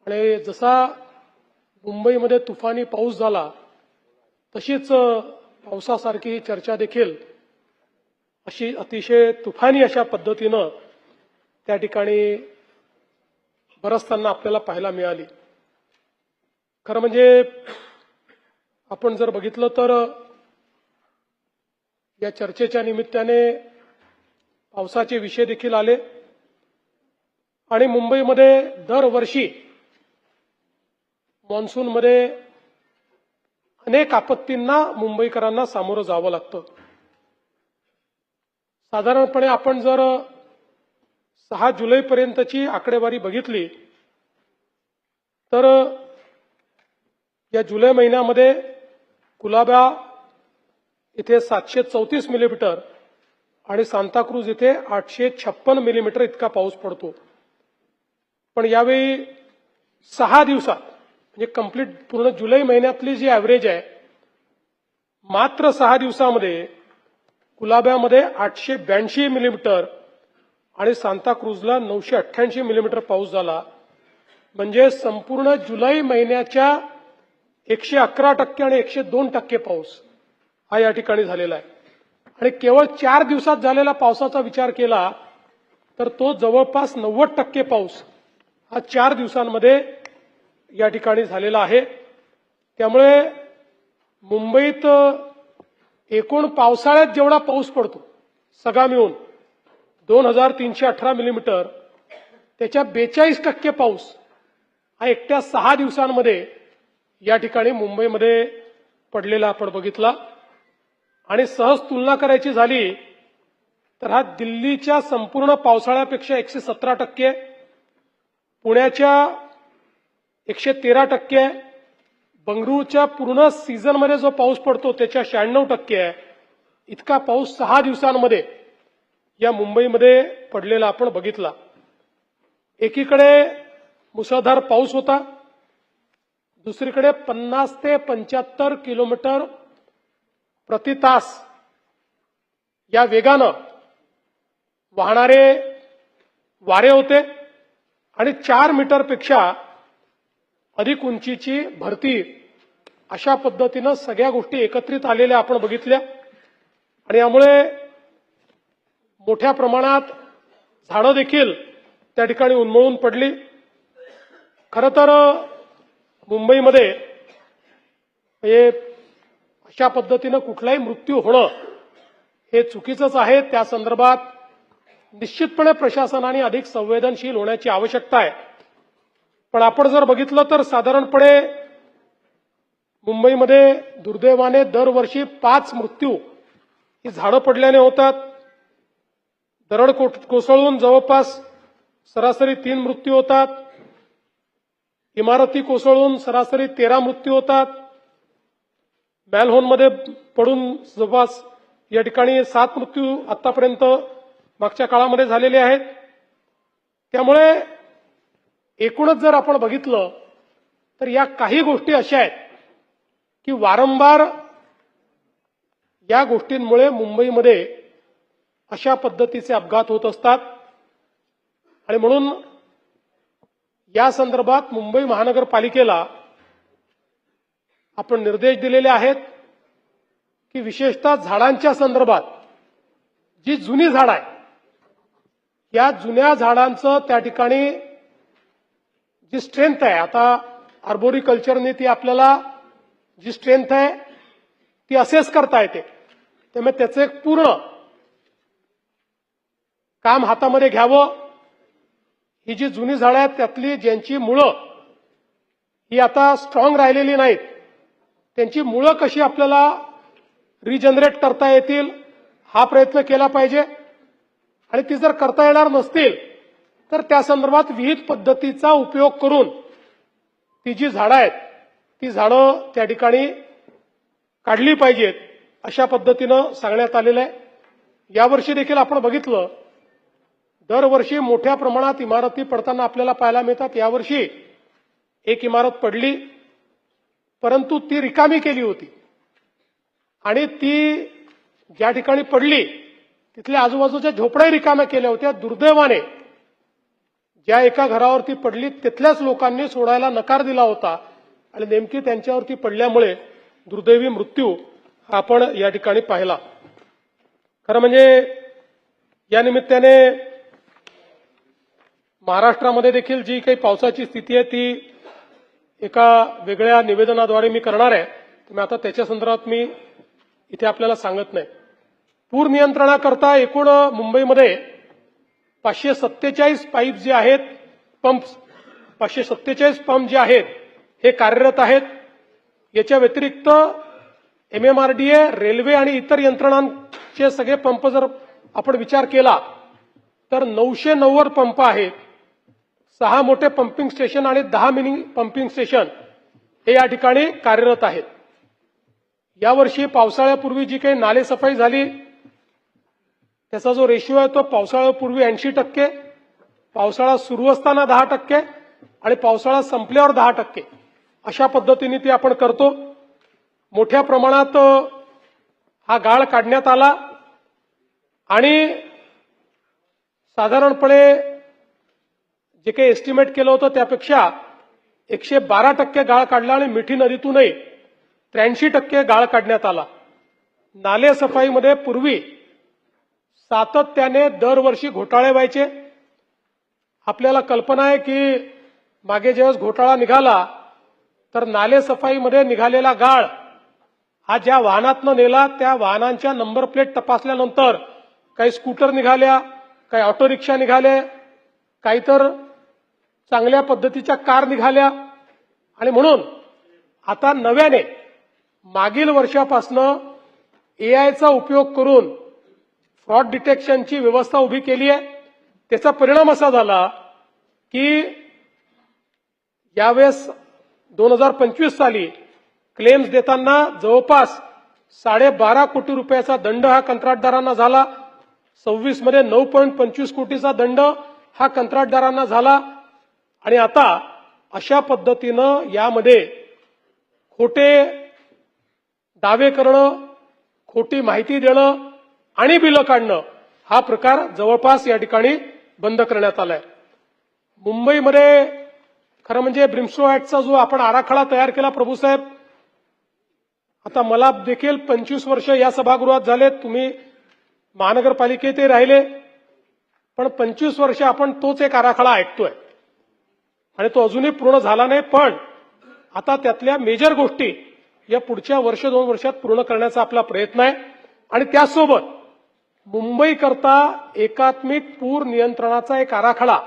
आणि जसा मुंबईमध्ये तुफानी पाऊस झाला तशीच पावसासारखी चर्चा देखील अशी अतिशय तुफानी अशा पद्धतीनं त्या ठिकाणी बरसताना आपल्याला पाहायला मिळाली. खरं म्हणजे आपण जर बघितलं तर या चर्चेच्या निमित्ताने पावसाचे विषय देखील आले आणि मुंबईमध्ये दरवर्षी मान्सूनमध्ये अनेक आपत्तींना मुंबईकरांना सामोरं जावं लागतं. साधारणपणे आपण जर 6 जुलैपर्यंतची आकडेवारी बघितली तर या जुलै महिन्यामध्ये कुलाबा इथे 734 मिलीमीटर आणि सांताक्रूज इथे 856 मिलीमीटर इतका पाऊस पडतो. पण यावेळी 6 दिवसात म्हणजे कंप्लीट पूर्ण जुलै महिन्यातली जी ॲव्हरेज आहे मात्र 6 दिवसामध्ये कुलाब्यामध्ये 882 मिलीमीटर आणि सांताक्रूजला 988 मिलीमीटर पाऊस झाला. म्हणजे संपूर्ण जुलै महिन्याच्या 111% आणि 102% पाऊस हा या ठिकाणी झालेला आहे. आणि केवळ 4 दिवसात झालेला पावसाचा विचार केला तर तो जवळपास 90% पाऊस हा 4 दिवसांमध्ये या ठिकाणी झालेला आहे. त्यामुळे मुंबईत एकूण पावसाळ्यात जेवढा पाऊस पडतो सगळा मिळून 2318 मिलीमीटर त्याच्या 42% पाऊस हा एकट्या 6 दिवसांमध्ये या ठिकाणी मुंबईमध्ये पडलेला आपण बघितला. आणि सहज तुलना करायची झाली तर हा दिल्लीच्या संपूर्ण पावसाळ्यापेक्षा 117%, पुण्याच्या 113%, बंगळुरूच्या पूर्ण सीझनमध्ये जो पाऊस पडतो त्याच्या 96% आहे. इतका पाऊस 6 दिवसांमध्ये या मुंबईमध्ये पडलेला आपण बघितला. एकीकडे मुसळधार पाऊस होता, दुसरीकडे 50 ते 75 किलोमीटर प्रति तास या वेगानं वाहणारे वारे होते आणि 4 मीटरपेक्षा अधिक उंचीची भरती अशा पद्धतीनं सगळ्या गोष्टी एकत्रित आलेल्या आपण बघितल्या. आणि यामुळे मोठ्या प्रमाणात झाडं देखील त्या ठिकाणी उन्मळून पडली. खरं तर मुंबईमध्ये हे अशा पद्धतीनं कुठलाही मृत्यू होणं हे चुकीचंच आहे. त्या संदर्भात निश्चितपणे प्रशासनाने अधिक संवेदनशील होण्याची आवश्यकता आहे. पण आपण जर बघितलं तर साधारणपणे मुंबईमध्ये दुर्दैवाने दरवर्षी 5 मृत्यू ही झाडं पडल्याने होतात. दरड कोसळून जवळपास सरासरी 3 मृत्यू होतात. इमारती कोसळून सरासरी 13 मृत्यू होतात. मॅनहोलमध्ये पडून जवळपास या ठिकाणी 7 मृत्यू आतापर्यंत मागच्या काळामध्ये झालेले आहेत. त्यामुळे एकूणच जर आपण बघितलं तर या काही गोष्टी अशा आहेत की वारंवार या गोष्टींमुळे मुंबईमध्ये अशा पद्धतीचे अपघात होत असतात. आणि म्हणून या संदर्भात मुंबई महानगरपालिकेला आपण निर्देश दिलेले आहेत की विशेषतः झाडांच्या संदर्भात जी जुनी झाडं आहे या जुन्या झाडांचं त्या ठिकाणी जी स्ट्रेंथ आहे, आता आर्बोरिकल्चरने ती आपल्याला जी स्ट्रेंथ आहे ती असेस करता येते. त्यामुळे त्याचं एक पूर्ण काम हातामध्ये घ्यावं. ही जी जुनी झाडं आहेत त्यातली ज्यांची मुळं ही आता स्ट्रॉंग राहिलेली नाहीत त्यांची मुळं कशी आपल्याला रिजनरेट करता येतील हा प्रयत्न केला पाहिजे. आणि ती जर करता येणार नसतील तर त्या संदर्भात विविध पद्धतीचा उपयोग करून ती जी झाडं आहेत ती झाडं त्या ठिकाणी काढली पाहिजेत अशा पद्धतीनं सांगण्यात आलेलं आहे. यावर्षी देखील आपण बघितलं दरवर्षी मोठ्या प्रमाणात इमारती पडताना आपल्याला पाहायला मिळतात. यावर्षी एक इमारत पडली परंतु ती रिकामी केली होती आणि ती ज्या ठिकाणी पडली तिथल्या आजूबाजूच्या झोपड्या रिकाम्या केल्या होत्या. दुर्दैवाने ज्या एका घरावरती पडली तिथल्याच लोकांनी सोडायला नकार दिला होता आणि नेमकी त्यांच्यावरती पडल्यामुळे दुर्दैवी मृत्यू आपण या ठिकाणी पाहिला. खरं म्हणजे या निमित्ताने महाराष्ट्रामध्ये देखील जी काही पावसाची स्थिती आहे ती एका वेगळ्या निवेदनाद्वारे मी करणार आहे. मी आता त्याच्या संदर्भात मी इथे आपल्याला सांगत नाही. पूर नियंत्रणाकरता एकूण मुंबईमध्ये 547 पाईप जे आहेत, पंप्स 547 पंप जे आहेत हे कार्यरत आहेत. याच्या व्यतिरिक्त MMRDA, रेल्वे आणि इतर यंत्रणांचे सगळे पंप जर आपण विचार केला तर 990 पंप आहेत. 6 मोठे पंपिंग स्टेशन आणि 10 मिनी पंपिंग स्टेशन हे या ठिकाणी कार्यरत आहेत. यावर्षी पावसाळ्यापूर्वी जी काही नालेसफाई झाली त्याचा जो रेशिओ आहे तो पावसाळ्यापूर्वी 80%, पावसाळा सुरू असताना 10% आणि पावसाळा संपल्यावर 10%, अशा पद्धतीने ते आपण करतो. मोठ्या प्रमाणात हा गाळ काढण्यात आला आणि साधारणपणे जे काही एस्टिमेट केलं होतं त्यापेक्षा 112% गाळ काढला आणि मिठी नदीतूनही 83% गाळ काढण्यात आला. नाले सफाईमध्ये पूर्वी सातत्याने दरवर्षी घोटाळे व्हायचे. आपल्याला कल्पना आहे की मागे ज्यावेळेस घोटाळा निघाला तर नाले सफाईमध्ये निघालेला गाळ हा ज्या वाहनातनं नेला त्या वाहनांच्या नंबर प्लेट तपासल्यानंतर काही स्कूटर निघाल्या, काही ऑटो रिक्षा निघाले, काही तर चांगल्या पद्धतीच्या कार निघाल्या आणि म्हणून आता नव्याने मागील वर्षापासनं AIचा उपयोग करून फ्रॉड डिटेक्शनची व्यवस्था उभी केली आहे. त्याचा परिणाम असा झाला की यावेळेस 2025 साली क्लेम्स देताना जवळपास 12.5 कोटी रुपयाचा दंड हा कंत्राटदारांना झाला. 26 मध्ये 9.25 कोटीचा दंड हा कंत्राटदारांना झाला. आणि आता अशा पद्धतीनं यामध्ये खोटे दावे करणं, खोटी माहिती देणं आणि बिलं काढणं हा प्रकार जवळपास या ठिकाणी बंद करण्यात आलाय. मुंबईमध्ये खरं म्हणजे ब्रिम्स्टो ऍक्टचा जो आपण आराखडा तयार केला प्रभूसाहेब, आता मला देखील 25 वर्ष या सभागृहात झाले, तुम्ही महानगरपालिकेतही राहिले, पण 25 वर्ष आपण तोच एक आराखडा ऐकतोय आणि तो अजूनही पूर्ण झाला नाही. पण आता त्यातल्या मेजर गोष्टी या पुढच्या वर्ष 2 वर्षात पूर्ण करण्याचा आपला प्रयत्न आहे. आणि त्यासोबत मुंबईकरता एकात्मिक पूर नियंत्रणाचा एक आराखडा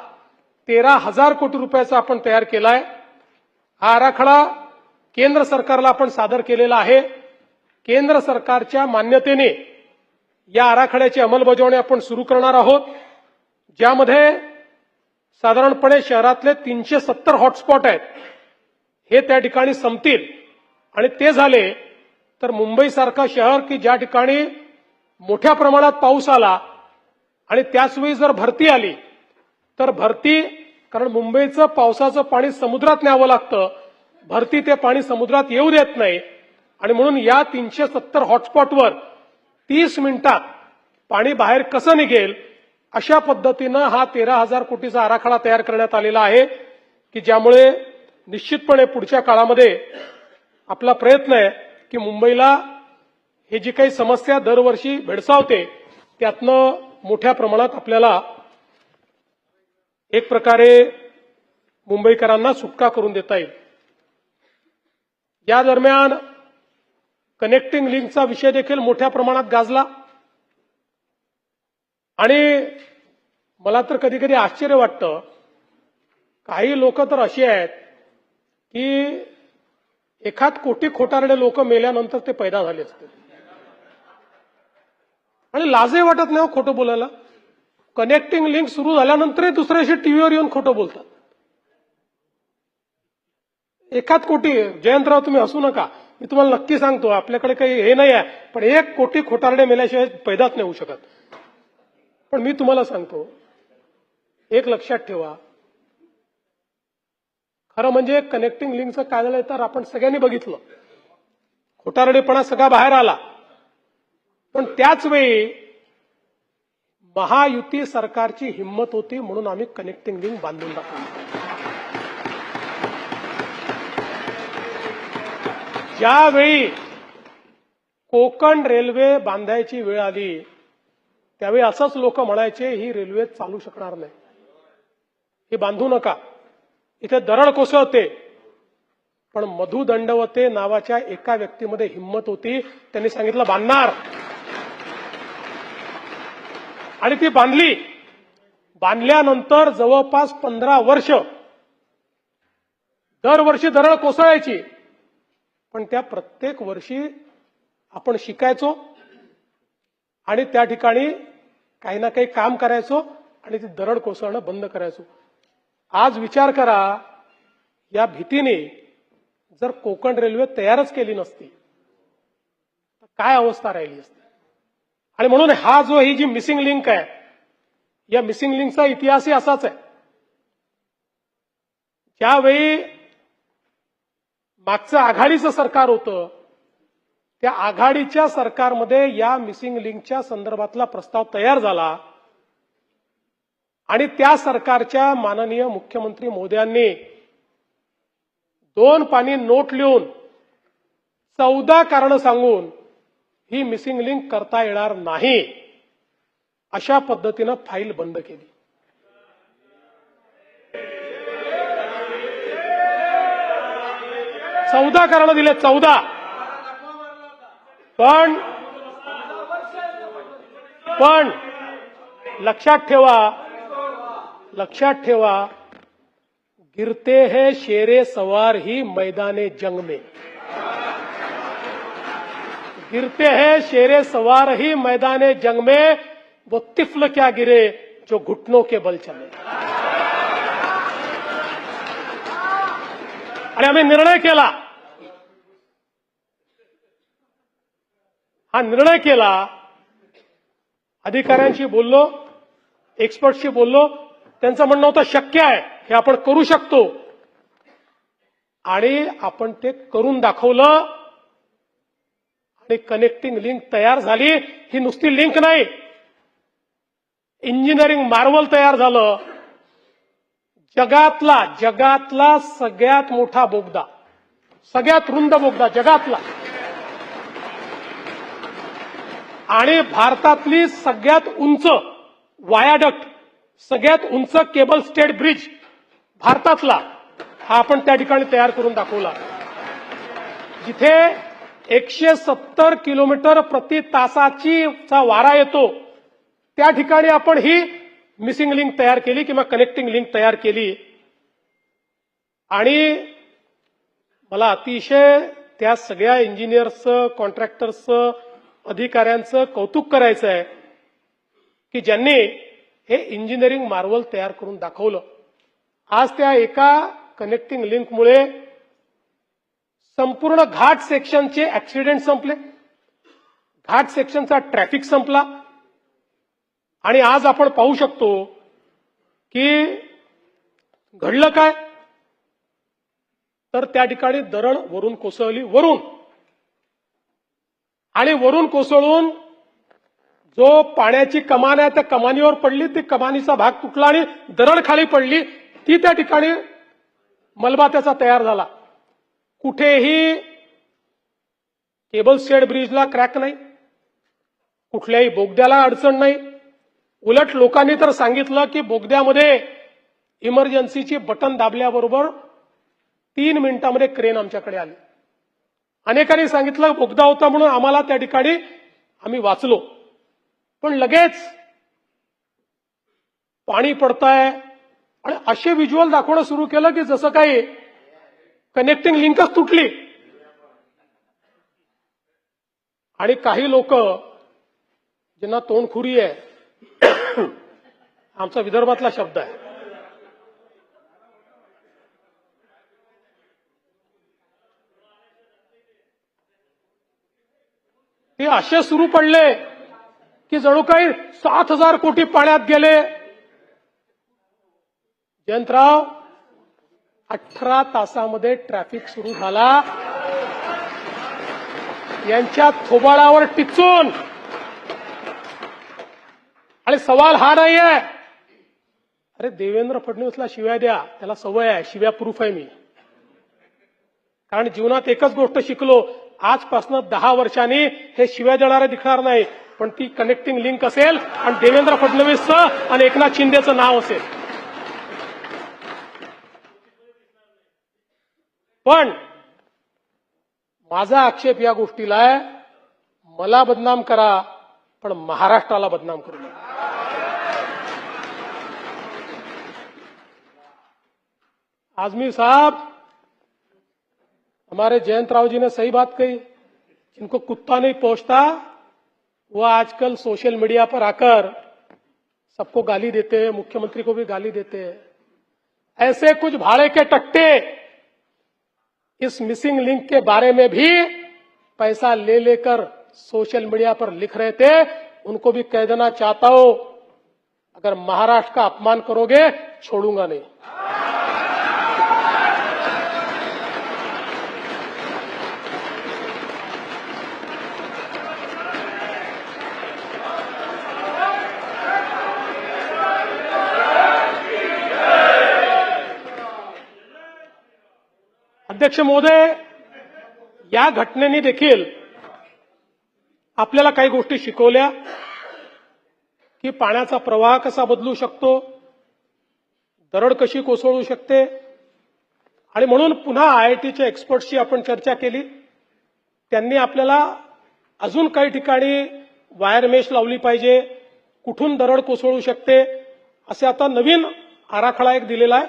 13,000 कोटी रुपयाचा आपण तयार केलाय. हा आराखडा केंद्र सरकारला आपण सादर केलेला आहे. केंद्र सरकारच्या मान्यतेने या आराखड्याची अंमलबजावणी आपण सुरू करणार आहोत, ज्यामध्ये साधारणपणे शहरातले 370 हॉटस्पॉट आहेत हे त्या ठिकाणी संपतील. आणि ते झाले तर मुंबईसारखा शहर की ज्या ठिकाणी मोठ्या प्रमाणात पाऊस आला आणि त्याचवेळी जर भरती आली तर भरती, कारण मुंबईचं पावसाचं पाणी समुद्रात न्यावं लागतं, भरती ते पाणी समुद्रात येऊ देत नाही आणि म्हणून या 370 हॉटस्पॉटवर 30 मिनिटात पाणी बाहेर कसं निघेल अशा पद्धतीनं हा 13,000 कोटीचा आराखडा तयार करण्यात आलेला आहे की ज्यामुळे निश्चितपणे पुढच्या काळामध्ये आपला प्रयत्न आहे की मुंबईला हे जी काही समस्या दरवर्षी भेडसावते त्यातनं मोठ्या प्रमाणात आपल्याला एक प्रकारे मुंबईकरांना सुटका करून देता येईल. या दरम्यान कनेक्टिंग लिंकचा विषय देखील मोठ्या प्रमाणात गाजला आणि मला तर कधी कधी आश्चर्य वाटतं, काही लोक तर अशी आहेत की एखाद कोटी खोटारडे लोक मेल्यानंतर ते पैदा झाले असते आणि लाजही वाटत नाही खोटं बोलायला. कनेक्टिंग लिंक सुरू झाल्यानंतरही दुसऱ्या दिवशी टीव्हीवर येऊन खोटं बोलतात. एखाद कोटी, जयंतराव तुम्ही हसू नका, मी तुम्हाला नक्की सांगतो आपल्याकडे काही हे नाही आहे, पण 1 कोटी खोटारडे मेल्याशिवाय पैदाच नाही होऊ शकत. पण मी तुम्हाला सांगतो, एक लक्षात ठेवा, खरं म्हणजे कनेक्टिंग लिंकचं काय झालं तर आपण सगळ्यांनी बघितलं, खोटारडेपणा सगळा बाहेर आला. पण त्याच वेळी महायुती सरकारची हिंमत होती म्हणून आम्ही कनेक्टिंग लिंक बांधून दाखवली. ज्यावेळी कोकण रेल्वे बांधायची वेळ आली त्यावेळी असंच लोक म्हणायचे ही रेल्वे चालू शकणार नाही, ही बांधू नका, इथे दरड कोसळते. पण मधु दंडवते नावाच्या एका व्यक्तीमध्ये हिंमत होती, त्यांनी सांगितलं बांधणार, आणि ती बांधली. बांधल्यानंतर जवळपास 15 वर्ष दरवर्षी दरड कोसळायची, पण त्या प्रत्येक वर्षी आपण शिकायचो आणि त्या ठिकाणी काही ना काही काम करायचो आणि ती दरड कोसळणं बंद करायचो. आज विचार करा, या भीतीने जर कोकण रेल्वे तयारच केली नसती तर काय अवस्था राहिली असती. आणि म्हणून ही जी मिसिंग लिंक आहे, या मिसिंग लिंकचा इतिहासही असाच आहे. ज्यावेळी मागचं आघाडीचं सरकार होतं त्या आघाडीच्या सरकारमध्ये या मिसिंग लिंकच्या संदर्भातला प्रस्ताव तयार झाला आणि त्या सरकारच्या माननीय मुख्यमंत्री महोदयांनी 2 पानी नोट लिहून 14 कारणं सांगून ही मिसिंग लिंक करता येणार नाही अशा पद्धतीनं फाईल बंद केली. चौदा कारणं दिले, 14. पण लक्षात ठेवा, गिरते हैं शेरे सवार ही मैदाने जंग में, गिरते हैं शेरे सवार ही मैदाने जंग में, वो तिफल क्या गिरे जो घुटनों के बल चले. आणि आम्ही निर्णय केला, हा निर्णय केला, अधिकाऱ्यांशी बोललो, एक्सपर्टशी बोललो, त्यांचं म्हणणं होतं शक्य आहे, हे आपण करू शकतो, आणि आपण ते करून दाखवलं आणि कनेक्टिंग लिंक तयार झाली. ही नुसती लिंक नाही, इंजिनिअरिंग मार्वल तयार झालं. जगातला सगळ्यात मोठा बोगदा, सगळ्यात रुंद बोगदा जगातला, आणि भारतातली सगळ्यात उंच वायाडक्ट, सगळ्यात उंच केबल स्टेड ब्रिज भारतातला, हा आपण त्या ठिकाणी तयार करून दाखवला. जिथे 170 किलोमीटर प्रति तासाचा वारा येतो त्या ठिकाणी आपण ही मिसिंग लिंक तयार केली किंवा कनेक्टिंग लिंक तयार केली. आणि मला अतिशय त्या सगळ्या इंजिनियर्सचं, कॉन्ट्रॅक्टर्सचं, अधिकाऱ्यांचं कौतुक करायचं आहे की ज्यांनी हे इंजिनिअरिंग मार्वल तयार करून दाखवलं. आज त्या एका कनेक्टिंग लिंकमुळे संपूर्ण घाट सेक्शनचे ऍक्सिडेंट संपले, घाट सेक्शनचा ट्रॅफिक संपला. आणि आज आपण पाहू शकतो की घडलं काय, तर त्या ठिकाणी दरड वरून कोसळली, आणि वरून कोसळून जो पाण्याची कमान आहे त्या कमानीवर पडली, ती कमानीचा भाग तुटला आणि दरड खाली पडली. ती त्या ठिकाणी मलबा त्याचा तयार झाला. कुठेही केबल स्टेड ब्रिजला क्रॅक नाही, कुठल्याही बोगद्याला अडचण नाही. उलट लोकांनी तर सांगितलं की बोगद्यामध्ये इमर्जन्सीची बटन दाबल्याबरोबर 3 मिनिटांमध्ये क्रेन आमच्याकडे आली. अनेकांनी सांगितलं बोगदा होता म्हणून आम्हाला त्या ठिकाणी आम्ही वाचलो, पण लगेच पाणी पडतंय आणि असे व्हिज्युअल दाखवणं सुरू केलं की जसं काही कनेक्टिंग लिंकच तुटली. आणि काही लोक ज्यांना तोंडखुरी आहे, आमचा विदर्भातला शब्द आहे, ते असे सुरू पडले की जणू काही 7,000 कोटी पाण्यात गेले. जयंतराव, 18 तासामध्ये ट्रॅफिक सुरू झाला. यांच्या थोबाळावर टिचून आणि सवाल हा नाही आहे, अरे देवेंद्र फडणवीसला शिव्या द्या, त्याला सवय आहे, शिव्या प्रूफ आहे मी. कारण जीवनात एकच गोष्ट शिकलो, आजपासून 10 वर्षांनी हे शिव्या देणारे दिसणार नाही, पण ती कनेक्टिंग लिंक असेल आणि देवेंद्र फडणवीसचं आणि एकनाथ शिंदेचं नाव असेल. पण माझा आक्षेप या गोष्टीला आहे, मला बदनाम करा पण महाराष्ट्राला बदनाम करू नका. आजमी साहब, हमारे जयंत राव जी ने सही बात कही, जिनको कुत्ता नहीं पहुंचता वो आजकल सोशल मीडिया पर आकर सबको गाली देते हैं, मुख्यमंत्री को भी गाली देते हैं. ऐसे कुछ भाड़े के टट्टे इस मिसिंग लिंक के बारे में भी पैसा ले लेकर सोशल मीडिया पर लिख रहे थे. उनको भी कह देना चाहता हूं, अगर महाराष्ट्र का अपमान करोगे छोड़ूंगा नहीं. अध्यक्ष महोदय, या घटनेने देखील आपल्याला काही गोष्टी शिकवल्या की पाण्याचा प्रवाह कसा बदलू शकतो, दरड कशी कोसळू शकते. आणि म्हणून पुन्हा आयआयटीच्या एक्सपर्ट्सची आपण चर्चा केली. त्यांनी आपल्याला अजून काही ठिकाणी वायर मेश लावली पाहिजे, कुठून दरड कोसळू शकते, असे आता नवीन आराखडा एक दिलेला आहे.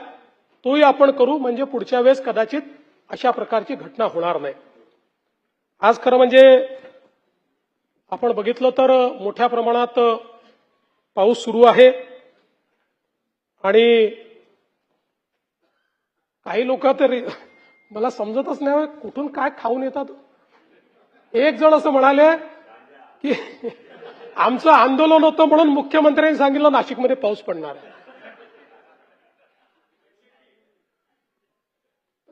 तोही आपण करू, म्हणजे पुढच्या वेळेस कदाचित अशा प्रकारची घटना होणार नाही. आज खरं म्हणजे आपण बघितलं तर मोठ्या प्रमाणात पाऊस सुरू आहे आणि काही लोक तरी मला समजतच नाही कुठून काय खाऊन येतात. एक जण असं म्हणाले की आमचं आंदोलन होतं म्हणून मुख्यमंत्र्यांनी सांगितलं नाशिकमध्ये पाऊस पडणार आहे.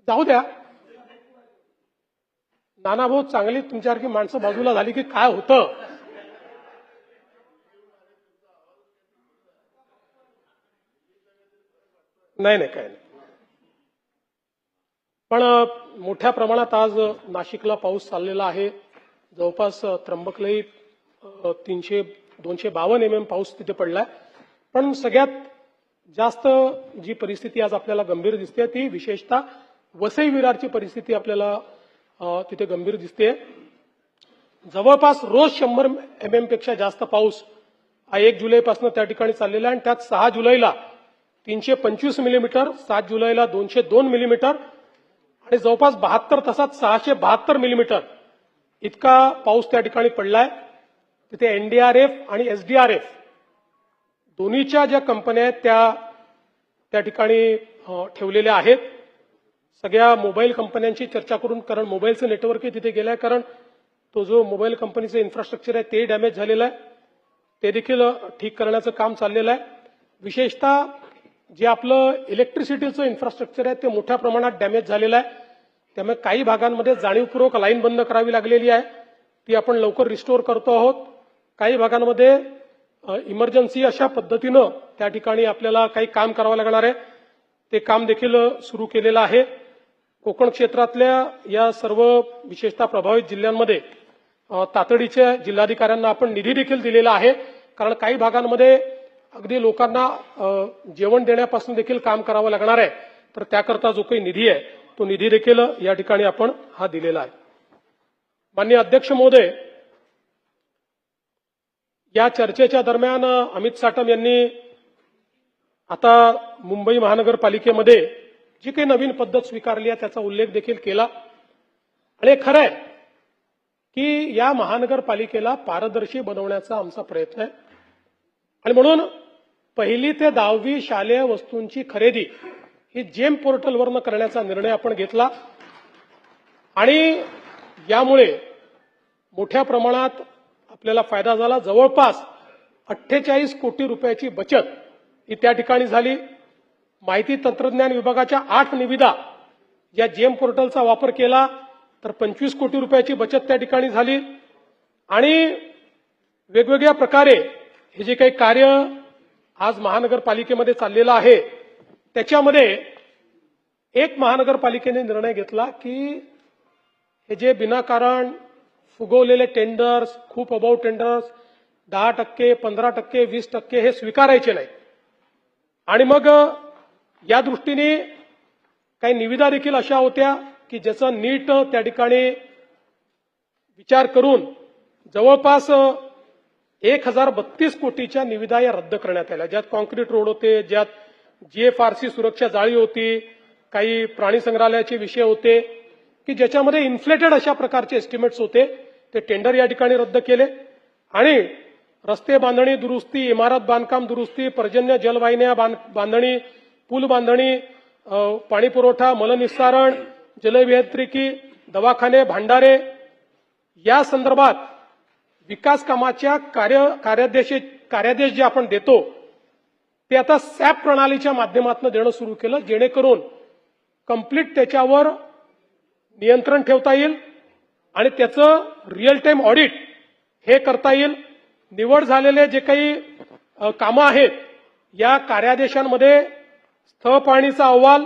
जाऊ द्या, नानाभाऊ चांगली तुमच्यासारखी माणसं बाजूला झाली की काय होतं. नाही काय नाही. पण मोठ्या प्रमाणात आज नाशिकला पाऊस चाललेला आहे. जवळपास त्र्यंबकलाही 252 mm पाऊस तिथे पडलाय. पण सगळ्यात जास्त जी परिस्थिती आज आपल्याला गंभीर दिसते ती विशेषतः वसई विरारची परिस्थिती आपल्याला तिथे गंभीर दिसते. जवळपास रोज 100 mm पेक्षा जास्त पाऊस हा 1 जुलैपासून त्या ठिकाणी चाललेला आहे आणि त्यात 6 जुलैला 325 मिलीमीटर, 7 जुलैला 202 मिलीमीटर आणि जवळपास 72 तासात 672 मिलीमीटर इतका पाऊस त्या ठिकाणी पडलाय. तिथे एनडीआरएफ आणि एसडीआरएफ दोन्हीच्या ज्या कंपन्या आहेत त्या ठिकाणी ठेवलेल्या आहेत. सगळ्या मोबाईल कंपन्यांची चर्चा करून, कारण मोबाईलचं नेटवर्कही तिथे गेलंय, कारण तो जो मोबाईल कंपनीचं इन्फ्रास्ट्रक्चर आहे ते डॅमेज झालेलं आहे, ते देखील ठीक करण्याचं काम चाललेलं आहे. विशेषतः जे आपलं इलेक्ट्रिसिटीचं इन्फ्रास्ट्रक्चर आहे ते मोठ्या प्रमाणात डॅमेज झालेलं आहे. त्यामुळे काही भागांमध्ये जाणीवपूर्वक लाईन बंद करावी लागलेली आहे, ती आपण लवकर रिस्टोअर करतो आहोत. काही भागांमध्ये इमर्जन्सी अशा पद्धतीनं त्या ठिकाणी आपल्याला काही काम करावं लागणार आहे, ते काम देखील सुरू केलेलं आहे. कोकण क्षेत्रातल्या या सर्व विशेषतः प्रभावित जिल्ह्यांमध्ये तातडीच्या जिल्हाधिकाऱ्यांना आपण निधी देखील दिलेला आहे, कारण काही भागांमध्ये अगदी लोकांना जेवण देण्यापासून देखील काम करावं लागणार आहे. तर त्याकरता जो काही निधी आहे तो निधी देखील या ठिकाणी आपण हा दिलेला आहे. माननीय अध्यक्ष महोदय, या चर्चेच्या दरम्यान अमित साटम यांनी आता मुंबई महानगरपालिकेमध्ये जी काही नवीन पद्धत स्वीकारली आहे त्याचा उल्लेख देखील केला. आणि खरं आहे की या महानगरपालिकेला पारदर्शी बनवण्याचा आमचा प्रयत्न आहे आणि म्हणून 1ली ते 10वी शालेय वस्तूंची खरेदी ही जेम पोर्टलवरनं करण्याचा निर्णय आपण घेतला आणि यामुळे मोठ्या प्रमाणात आपल्याला फायदा झाला. जवळपास 48 कोटी रुपयाची बचत ही त्या ठिकाणी झाली. माहिती तंत्रज्ञान विभागाच्या 8 निविदा या जेम पोर्टलचा वापर केला तर 25 कोटी रुपयाची बचत त्या ठिकाणी झाली आणि वेगवेगळ्या प्रकारे हे जे काही कार्य आज महानगरपालिकेमध्ये चाललेलं आहे त्याच्यामध्ये एक महानगरपालिकेने निर्णय घेतला की हे जे विनाकारण फुगवलेले टेंडर्स, खूप अबाऊ टेंडर्स 10%, 15%, 20% हे स्वीकारायचे नाही. आणि मग या दृष्टीने काही निविदा देखील अशा होत्या की ज्याचा नीट त्या ठिकाणी विचार करून जवळपास 1032 कोटीच्या निविदा या रद्द करण्यात आल्या. ज्यात कॉन्क्रीट रोड होते, ज्यात जीएफआरसी सुरक्षा जाळी होती, काही प्राणी संग्रहालयाचे विषय होते की ज्याच्यामध्ये इन्फ्लेटेड अशा प्रकारचे एस्टिमेट्स होते. ते टेंडर या ठिकाणी रद्द केले आणि रस्ते बांधणी दुरुस्ती, इमारत बांधकाम दुरुस्ती, पर्जन्य जलवाहिन्या बांधणी, पूल बांधणी, पाणी पुरवठा, मलनिस्सारण, जलअभियांत्रिकी, दवाखाने, भांडारे या संदर्भात विकास कामाच्या कार्यादेश जे आपण देतो ते आता सॅप प्रणालीच्या माध्यमातून देणं सुरू केलं, जेणेकरून कंप्लीट त्याच्यावर नियंत्रण ठेवता येईल आणि त्याचं रिअल टाइम ऑडिट हे करता येईल. निवड झालेले जे काही कामं आहेत या कार्यादेशांमध्ये स्थळ पाहणीचा अहवाल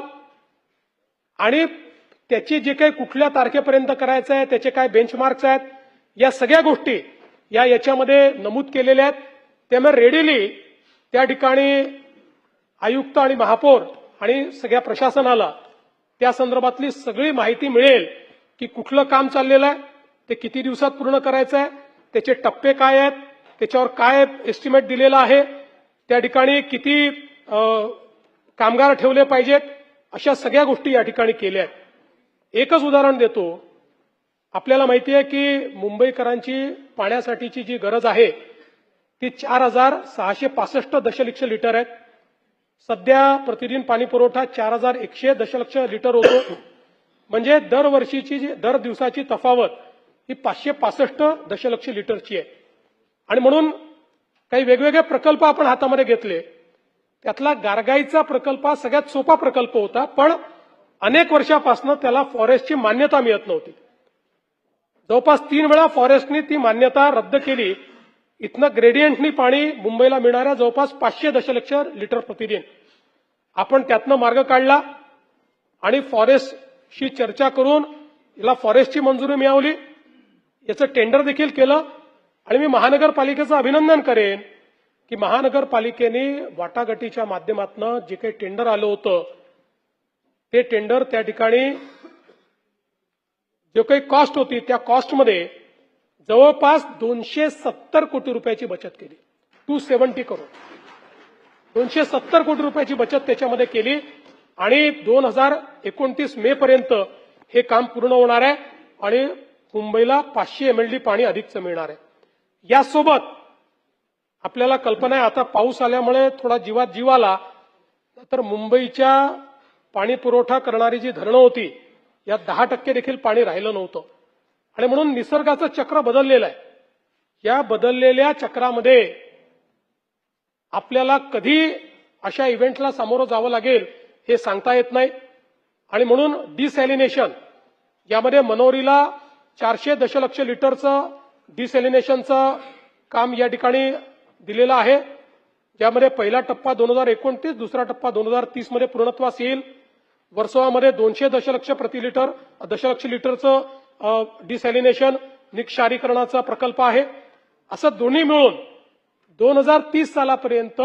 आणि त्याची जे काही कुठल्या तारखेपर्यंत करायचं आहे, त्याचे काय बेंचमार्क्स आहेत, या सगळ्या गोष्टी याच्यामध्ये नमूद केलेल्या आहेत. त्यामुळे रेडीली त्या ठिकाणी आयुक्त आणि महापौर आणि सगळ्या प्रशासनाला त्या संदर्भातली सगळी माहिती मिळेल की कुठलं काम चाललेलं आहे, ते किती दिवसात पूर्ण करायचं आहे, त्याचे टप्पे काय आहेत, त्याच्यावर काय एस्टिमेट दिलेला आहे, त्या ठिकाणी किती कामगार ठेवले पाहिजेत, अशा सगळ्या गोष्टी या ठिकाणी केल्या आहेत. एकच उदाहरण देतो. आपल्याला माहिती आहे की मुंबईकरांची पाण्यासाठीची जी गरज आहे ती 4665 दशलक्ष लिटर आहे. सध्या प्रतिदिन पाणी पुरवठा 4100 दशलक्ष लिटर होतो. म्हणजे दर दिवसाची तफावत ही 565 दशलक्ष लिटरची आहे. आणि म्हणून काही वेगवेगळे प्रकल्प आपण हातामध्ये घेतले. त्यातला गारगाईचा प्रकल्प हा सगळ्यात सोपा प्रकल्प होता, पण अनेक वर्षापासून त्याला फॉरेस्टची मान्यता मिळत नव्हती. जवळपास 3 वेळा फॉरेस्टने ती मान्यता रद्द केली. इथनं ग्रेडियंटनी पाणी मुंबईला मिळणाऱ्या जवळपास 500 दशलक्ष लिटर प्रतिदिन आपण त्यातनं मार्ग काढला आणि फॉरेस्टशी चर्चा करून याला फॉरेस्टची मंजुरी मिळवली. याचं टेंडर देखील केलं आणि मी महानगरपालिकेचं अभिनंदन करेन की महानगरपालिकेने वाटाघाटीच्या माध्यमातून जे काही टेंडर आलं होतं ते टेंडर त्या ठिकाणी जो काही कॉस्ट होती त्या कॉस्टमध्ये जवळपास 270 कोटी रुपयाची बचत केली. 270 करोड 270 कोटी रुपयाची बचत त्याच्यामध्ये केली आणि 2029 मे पर्यंत हे काम पूर्ण होणार आहे आणि मुंबईला 500 MLD पाणी अधिकचं मिळणार आहे. यासोबत आपल्याला कल्पना आहे आता पाऊस आल्यामुळे थोडा जीवात जीव आला, तर मुंबईच्या पाणी पुरवठा करणारी जी धरणं होती यात 10% देखील पाणी राहिलं नव्हतं. आणि म्हणून निसर्गाचं चक्र बदललेलं आहे. या बदललेल्या चक्रामध्ये आपल्याला कधी अशा इव्हेंटला सामोरं जावं लागेल हे सांगता येत नाही. आणि म्हणून डिसॅलिनेशन यामध्ये मनोरीला 400 दशलक्ष लिटरचं डिसॅलिनेशनचं काम या ठिकाणी दिलेलं आहे, ज्यामध्ये पहिला टप्पा 2029, दुसरा टप्पा 2030 मध्ये पूर्णत्वास येईल. वर्सोवामध्ये 200 दशलक्ष लिटरचं डिसॅलिनेशन निक्षारीकरणाचा प्रकल्प आहे. असं दोन्ही मिळून 2030 सालापर्यंत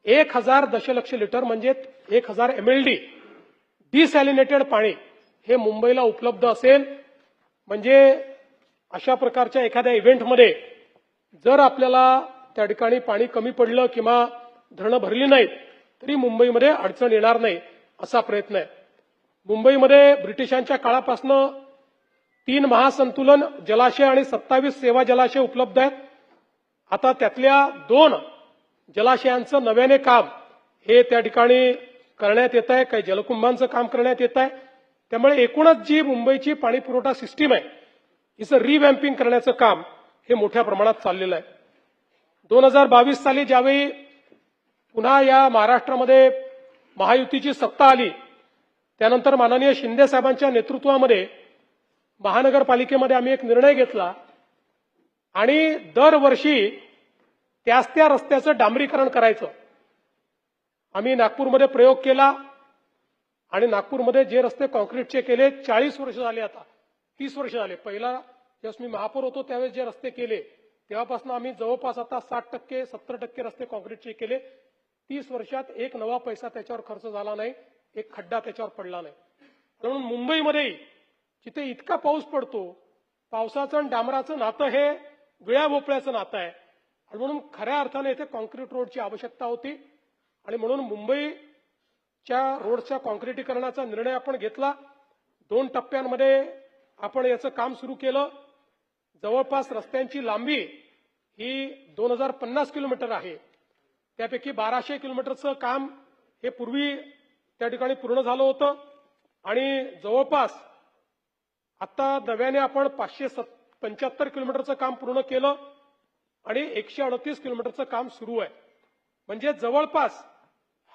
1000 दशलक्ष लिटर म्हणजे 1000 MLD डिसॅलिनेटेड पाणी हे मुंबईला उपलब्ध असेल. म्हणजे अशा प्रकारच्या एखाद्या इव्हेंटमध्ये जर आपल्याला त्या ठिकाणी पाणी कमी पडलं किंवा धरणं भरली नाहीत तरी मुंबईमध्ये अडचण येणार नाही असा प्रयत्न आहे. मुंबईमध्ये ब्रिटिशांच्या काळापासून 3 महासंतुलन जलाशय आणि 27 सेवा जलाशय उपलब्ध आहेत. आता त्यातल्या 2 जलाशयांचं नव्याने काम हे त्या ठिकाणी करण्यात येत आहे. काही जलकुंभांचं काम करण्यात येत आहे. त्यामुळे एकूणच जी मुंबईची पाणी पुरवठा सिस्टीम आहे हिचं रिवॅम्पिंग करण्याचं काम हे मोठ्या प्रमाणात चाललेलं आहे. 2022 साली ज्यावेळी पुन्हा या महाराष्ट्रामध्ये महायुतीची सत्ता आली त्यानंतर माननीय शिंदे साहेबांच्या नेतृत्वामध्ये महानगरपालिकेमध्ये आम्ही एक निर्णय घेतला आणि दरवर्षी त्या रस्त्याचं डांबरीकरण करायचं. आम्ही नागपूरमध्ये प्रयोग केला आणि नागपूरमध्ये जे रस्ते कॉन्क्रीटचे केले 40 वर्ष झाले, आता 30 वर्ष झाले. पहिला ज्यावेळेस मी महापौर होतो त्यावेळेस जे रस्ते केले तेव्हापासून आम्ही जवळपास आता 60% 70% रस्ते कॉन्क्रीटचे केले. 30 वर्षात एक नवा पैसा त्याच्यावर खर्च झाला नाही, एक खड्डा त्याच्यावर पडला नाही. म्हणून मुंबईमध्ये जिथे इतका पाऊस पडतो, पावसाचं आणि डांबराचं नातं हे विळ्या भोपळ्याचं नातं आहे आणि म्हणून खऱ्या अर्थाने इथे कॉन्क्रीट रोडची आवश्यकता होती आणि म्हणून मुंबईच्या रोडच्या कॉन्क्रिटीकरणाचा निर्णय आपण घेतला. 2 टप्प्यांमध्ये आपण याचं काम सुरू केलं. जवळपास रस्त्यांची लांबी ही 2050 किलोमीटर आहे. त्यापैकी 1200 किलोमीटरचं काम हे पूर्वी त्या ठिकाणी पूर्ण झालं होतं आणि जवळपास आता नव्याने आपण 575 किलोमीटरचं काम पूर्ण केलं आणि 138 किलोमीटरचं काम सुरू आहे. म्हणजे जवळपास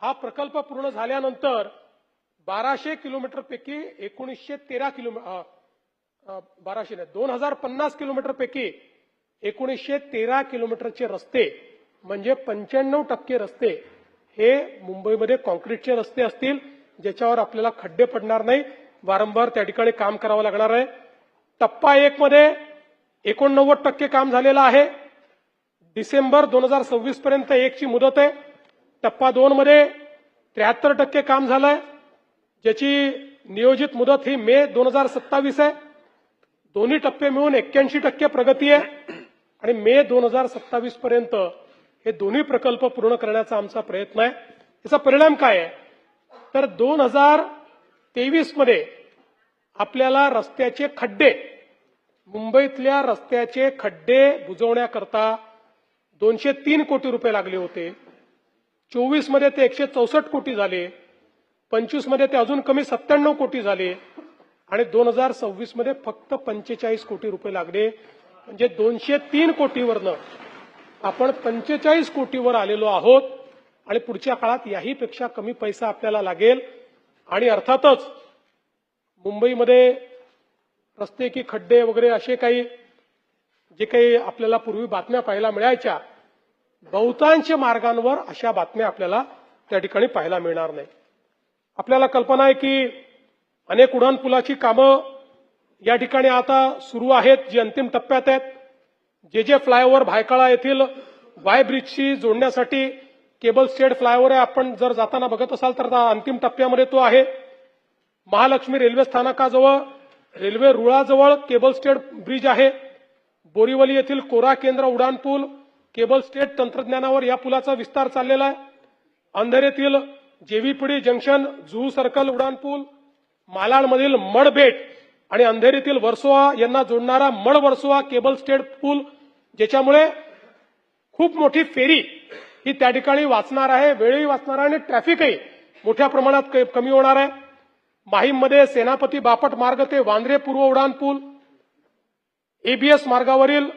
हा प्रकल्प पूर्ण झाल्यानंतर 1200 किलोमीटरपैकी 1913 किलोमीटर 2050 किलोमीटरपैकी 1913 किलोमीटरचे रस्ते म्हणजे 95% रस्ते हे मुंबईमध्ये कॉन्क्रीटचे रस्ते असतील, ज्याच्यावर आपल्याला खड्डे पडणार नाही, वारंवार त्या ठिकाणी काम करावं लागणार आहे. टप्पा 1 मध्ये 89% काम झालेलं आहे. डिसेंबर 2026 पर्यंत 1ची मुदत आहे. टप्पा 2 मध्ये 73% काम झालंय, ज्याची नियोजित मुदत ही मे 2027 आहे. दोन्ही टप्पे मिळून 81% प्रगती आहे आणि मे 2027 पर्यंत हे दोन्ही प्रकल्प पूर्ण करण्याचा आमचा प्रयत्न आहे. याचा परिणाम काय आहे तर 2023 मध्ये आपल्याला रस्त्याचे खड्डे, मुंबईतल्या रस्त्याचे खड्डे बुजवण्याकरता 203 कोटी रुपये लागले होते. 24 मध्ये ते 164 कोटी झाले, 25 मध्ये ते अजून कमी 97 कोटी झाले आणि 2026 मध्ये फक्त 45 कोटी रुपये लागले. म्हणजे 203 कोटीवरनं आपण 45 कोटीवर आलेलो आहोत आणि पुढच्या काळात याही पेक्षा कमी पैसा आपल्याला लागेल. आणि अर्थातच मुंबईमध्ये रस्ते की खड्डे वगैरे असे काही जे काही आपल्याला पूर्वी बातम्या पाहायला मिळायच्या, बहुतांश मार्गांवर अशा बातम्या आपल्याला त्या ठिकाणी पाहायला मिळणार नाही. आपल्याला कल्पना आहे की अनेक उड्डाणपुलाची कामं या ठिकाणी आता सुरू आहेत, जी अंतिम टप्प्यात आहेत. जे फ्लायओव्हर भायखळा येथील वाय ब्रिजशी जोडण्यासाठी केबल स्टेड फ्लायओव्हर आहे, आपण जर जाताना बघत असाल तर अंतिम टप्प्यामध्ये तो आहे. महालक्ष्मी रेल्वे स्थानकाजवळ रेल्वे रुळाजवळ केबल स्टेड ब्रिज आहे. बोरीवली येथील कोरा केंद्र उड्डाणपूल केबल स्टेड तंत्रज्ञानावर या पुलाचा विस्तार चाललेला आहे. अंधेरीतील जेव्हीपीडी जंक्शन जुहू सर्कल उड्डाणपूल, मालाडमधील मडबेट आणि अंधेरीतील वर्सोवा यांना जोडणारा मड वर्सोवा केबल स्टेड पूल, ज्याच्यामुळे खूप मोठी फेरी ही त्या ठिकाणी वाचणार आहे, वेळही वाचणार आहे आणि ट्रॅफिकही मोठ्या प्रमाणात कमी होणार आहे. माहीममध्ये सेनापती बापट मार्ग ते वांद्रे पूर्व उड्डाणपूल, एबीएस मार्गावरील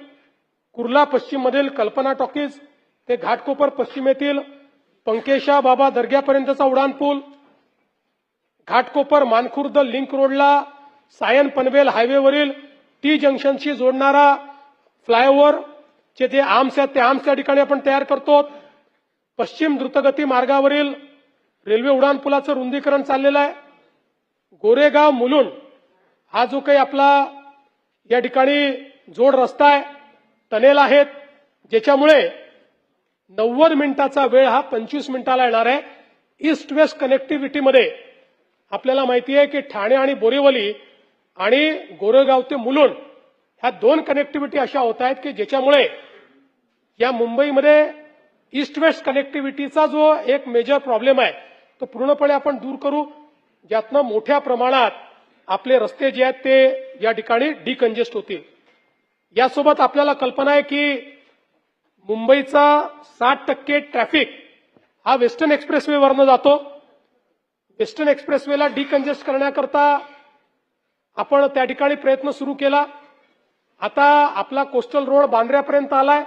कुर्ला पश्चिम मधील कल्पना टॉकीज ते घाटकोपर पश्चिमेतील पंकेशा बाबा दर्ग्यापर्यंतचा उड्डाणपूल, घाटकोपर मानखुर्द लिंक रोडला सायन पनवेल हायवेवरील टी जंक्शनशी जोडणारा फ्लायओव्हर जे आर्म्स आहेत ते आर्म्स त्या ठिकाणी आपण तयार करतो. पश्चिम द्रुतगती मार्गावरील रेल्वे उड्डाणपुलाचं रुंदीकरण चाललेलं आहे. गोरेगाव मुलुंड हा जो काही आपला या ठिकाणी जोड रस्ता आहे, टनेल आहेत, ज्याच्यामुळे 90 मिनिटाचा वेळ हा 25 मिनिटाला येणार आहे. ईस्ट वेस्ट कनेक्टिव्हिटीमध्ये आपल्याला माहिती आहे की ठाणे आणि बोरिवली आणि गोरेगाव ते मुलुंड ह्या 2 कनेक्टिव्हिटी अशा होत आहेत की ज्याच्यामुळे या मुंबईमध्ये ईस्ट वेस्ट कनेक्टिव्हिटीचा जो एक मेजर प्रॉब्लेम आहे तो पूर्णपणे आपण दूर करू, ज्यातनं मोठ्या प्रमाणात आपले रस्ते जे आहेत ते या ठिकाणी डिकंजेस्ट होतील. यासोबत आपल्याला कल्पना आहे की मुंबईचा 60% ट्रॅफिक हा वेस्टर्न एक्सप्रेसवेवरनं जातो. वेस्टर्न एक्सप्रेसवेला डिकंजेस्ट करण्याकरता आपण त्या ठिकाणी प्रयत्न सुरू केला. आता आपला कोस्टल रोड बांद्र्यापर्यंत आलाय.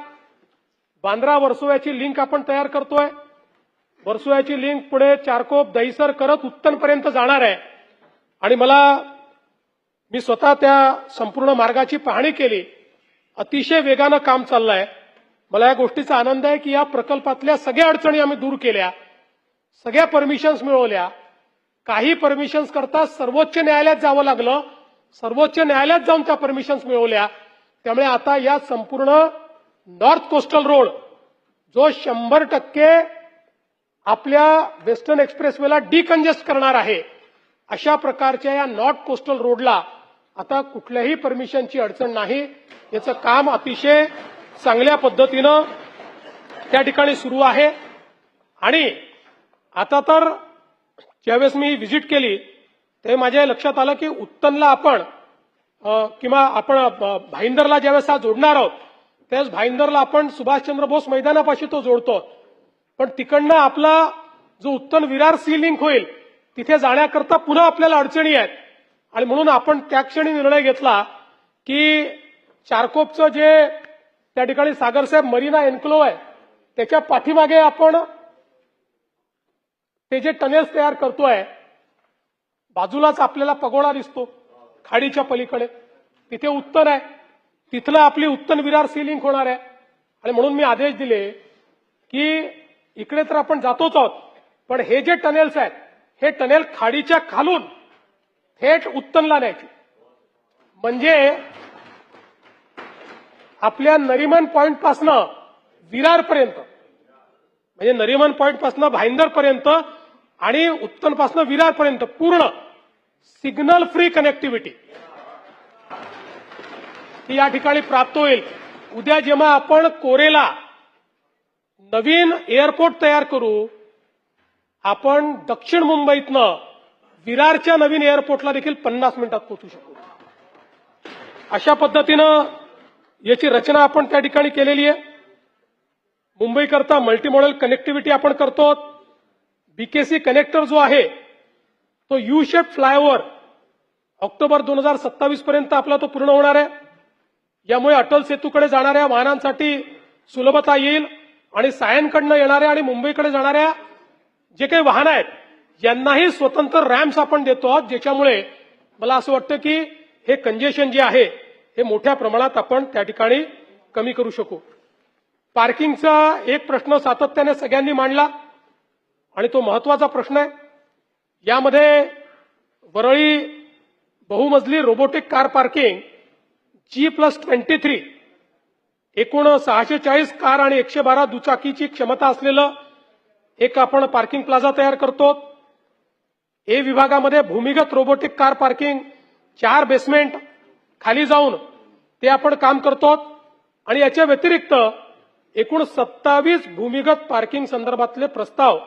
बांद्रा वर्सोव्याची लिंक आपण तयार करतोय. वर्सोव्याची लिंक पुढे चारकोप दहिसर करत उत्तनपर्यंत जाणार आहे आणि मी स्वतः त्या संपूर्ण मार्गाची पाहणी केली. अतिशय वेगानं काम चाललंय मला या गोष्टीचा आनंद आहे की या प्रकल्पातल्या सगळ्या अडचणी आम्ही दूर केल्या, सगळ्या परमिशन्स मिळवल्या. काही परमिशन्स करता सर्वोच्च न्यायालयात जावं लागलं, सर्वोच्च न्यायालयात जाऊन त्या परमिशन्स मिळवल्या. त्यामुळे आता या संपूर्ण नॉर्थ कोस्टल रोड जो 100% आपल्या वेस्टर्न एक्सप्रेसवेला डिकंजेस्ट करणार आहे, अशा प्रकारच्या या नॉर्थ कोस्टल रोडला आता कुठल्याही परमिशनची अडचण नाही. याचं काम अतिशय चांगल्या पद्धतीनं त्या ठिकाणी सुरू आहे. आणि आता तर ज्यावेळेस मी व्हिजिट केली ते माझ्या लक्षात आलं की उत्तनला आपण किंवा आपण भाईंदरला ज्यावेळेस हा जोडणार आहोत त्यावेळेस भाईंदरला आपण सुभाषचंद्र बोस मैदानापाशी तो जोडतो, पण तिकडनं आपला जो उत्तन विरार सी लिंक होईल तिथे जाण्याकरता पुन्हा आपल्याला अडचणी आहेत. आणि म्हणून आपण त्या क्षणी निर्णय घेतला की चारकोपचं जे त्या ठिकाणी सागरसाहेब मरीना एन्क्लोव आहे त्याच्या पाठीमागे आपण ते जे टनेल्स तयार करतोय, बाजूलाच आपल्याला पगोडा दिसतो खाडीच्या पलीकडे, तिथे उत्तन आहे, तिथलं आपली उत्तन विरार सी लिंक होणार आहे. आणि म्हणून मी आदेश दिले की इकडे तर आपण जातोच आहोत, पण हे जे टनेल्स आहेत हे टनेल खाडीच्या खालून थेट उत्तनला न्यायचे. म्हणजे आपल्या नरिमन पॉइंट पासनं विरारपर्यंत, म्हणजे नरिमन पॉइंट पासनं भाईंदर पर्यंत आणि उत्तन पासनं विरारपर्यंत पूर्ण सिग्नल फ्री कनेक्टिव्हिटी ही या ठिकाणी प्राप्त होईल. उद्या जेव्हा आपण कोरेला नवीन एअरपोर्ट तयार करू, आपण दक्षिण मुंबईतनं विरारच्या नवीन एअरपोर्टला देखील 50 मिनिटात पोहोचू शकू. अशा पद्धतीनं याची रचना आपण त्या ठिकाणी केलेली आहे. मुंबईकरता मल्टीमॉडल कनेक्टिव्हिटी आपण करतो. बीकेसी कनेक्टर जो आहे तो यू शेप फ्लायओव्हर ऑक्टोबर 2027 पर्यंत आपला तो पूर्ण होणार आहे. यामुळे अटल सेतूकडे जाणाऱ्या वाहनांसाठी सुलभता येईल आणि सायनकडनं येणाऱ्या आणि मुंबईकडे जाणाऱ्या जे काही वाहनं आहेत यांनाही स्वतंत्र रॅम्प्स आपण देतो आहोत, ज्याच्यामुळे मला असं वाटतं की हे कंजेशन जे आहे हे मोठ्या प्रमाणात आपण त्या ठिकाणी कमी करू शकू. पार्किंगचा एक प्रश्न सातत्याने सगळ्यांनी मांडला आणि तो महत्वाचा प्रश्न आहे. यामध्ये वरळी बहुमजली रोबोटिक कार पार्किंग G+23 एकूण 640 कार आणि 112 दुचाकीची क्षमता असलेलं एक आपण पार्किंग प्लाझा तयार करतो. ए विभागामध्ये भूमिगत रोबोटिक कार पार्किंग 4 बेसमेंट खाली जाऊन ते आपण काम करतो. आणि याच्या व्यतिरिक्त एकूण 27 भूमिगत पार्किंग संदर्भातले प्रस्ताव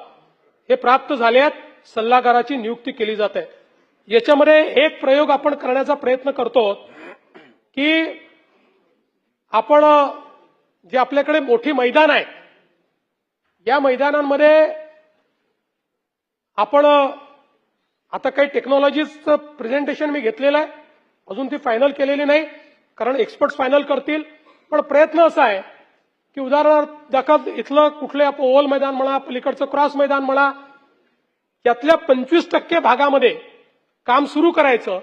हे प्राप्त झाले आहेत. सल्लागाराची नियुक्ती केली जाते. याच्यामध्ये एक प्रयोग आपण करण्याचा प्रयत्न करतो की आपण जे आपल्याकडे मोठी मैदान आहे या मैदानांमध्ये आपण आता काही टेक्नॉलॉजीचं प्रेझेंटेशन मी घेतलेलं आहे, अजून ती फायनल केलेली नाही कारण एक्सपर्ट्स फायनल करतील. पण प्रयत्न असा आहे की उदाहरणार्थ दाखल इथलं कुठले आपण ओव्हल मैदान म्हणा, पलीकडचं क्रॉस मैदान म्हणा, यातल्या 25% भागामध्ये काम सुरू करायचं,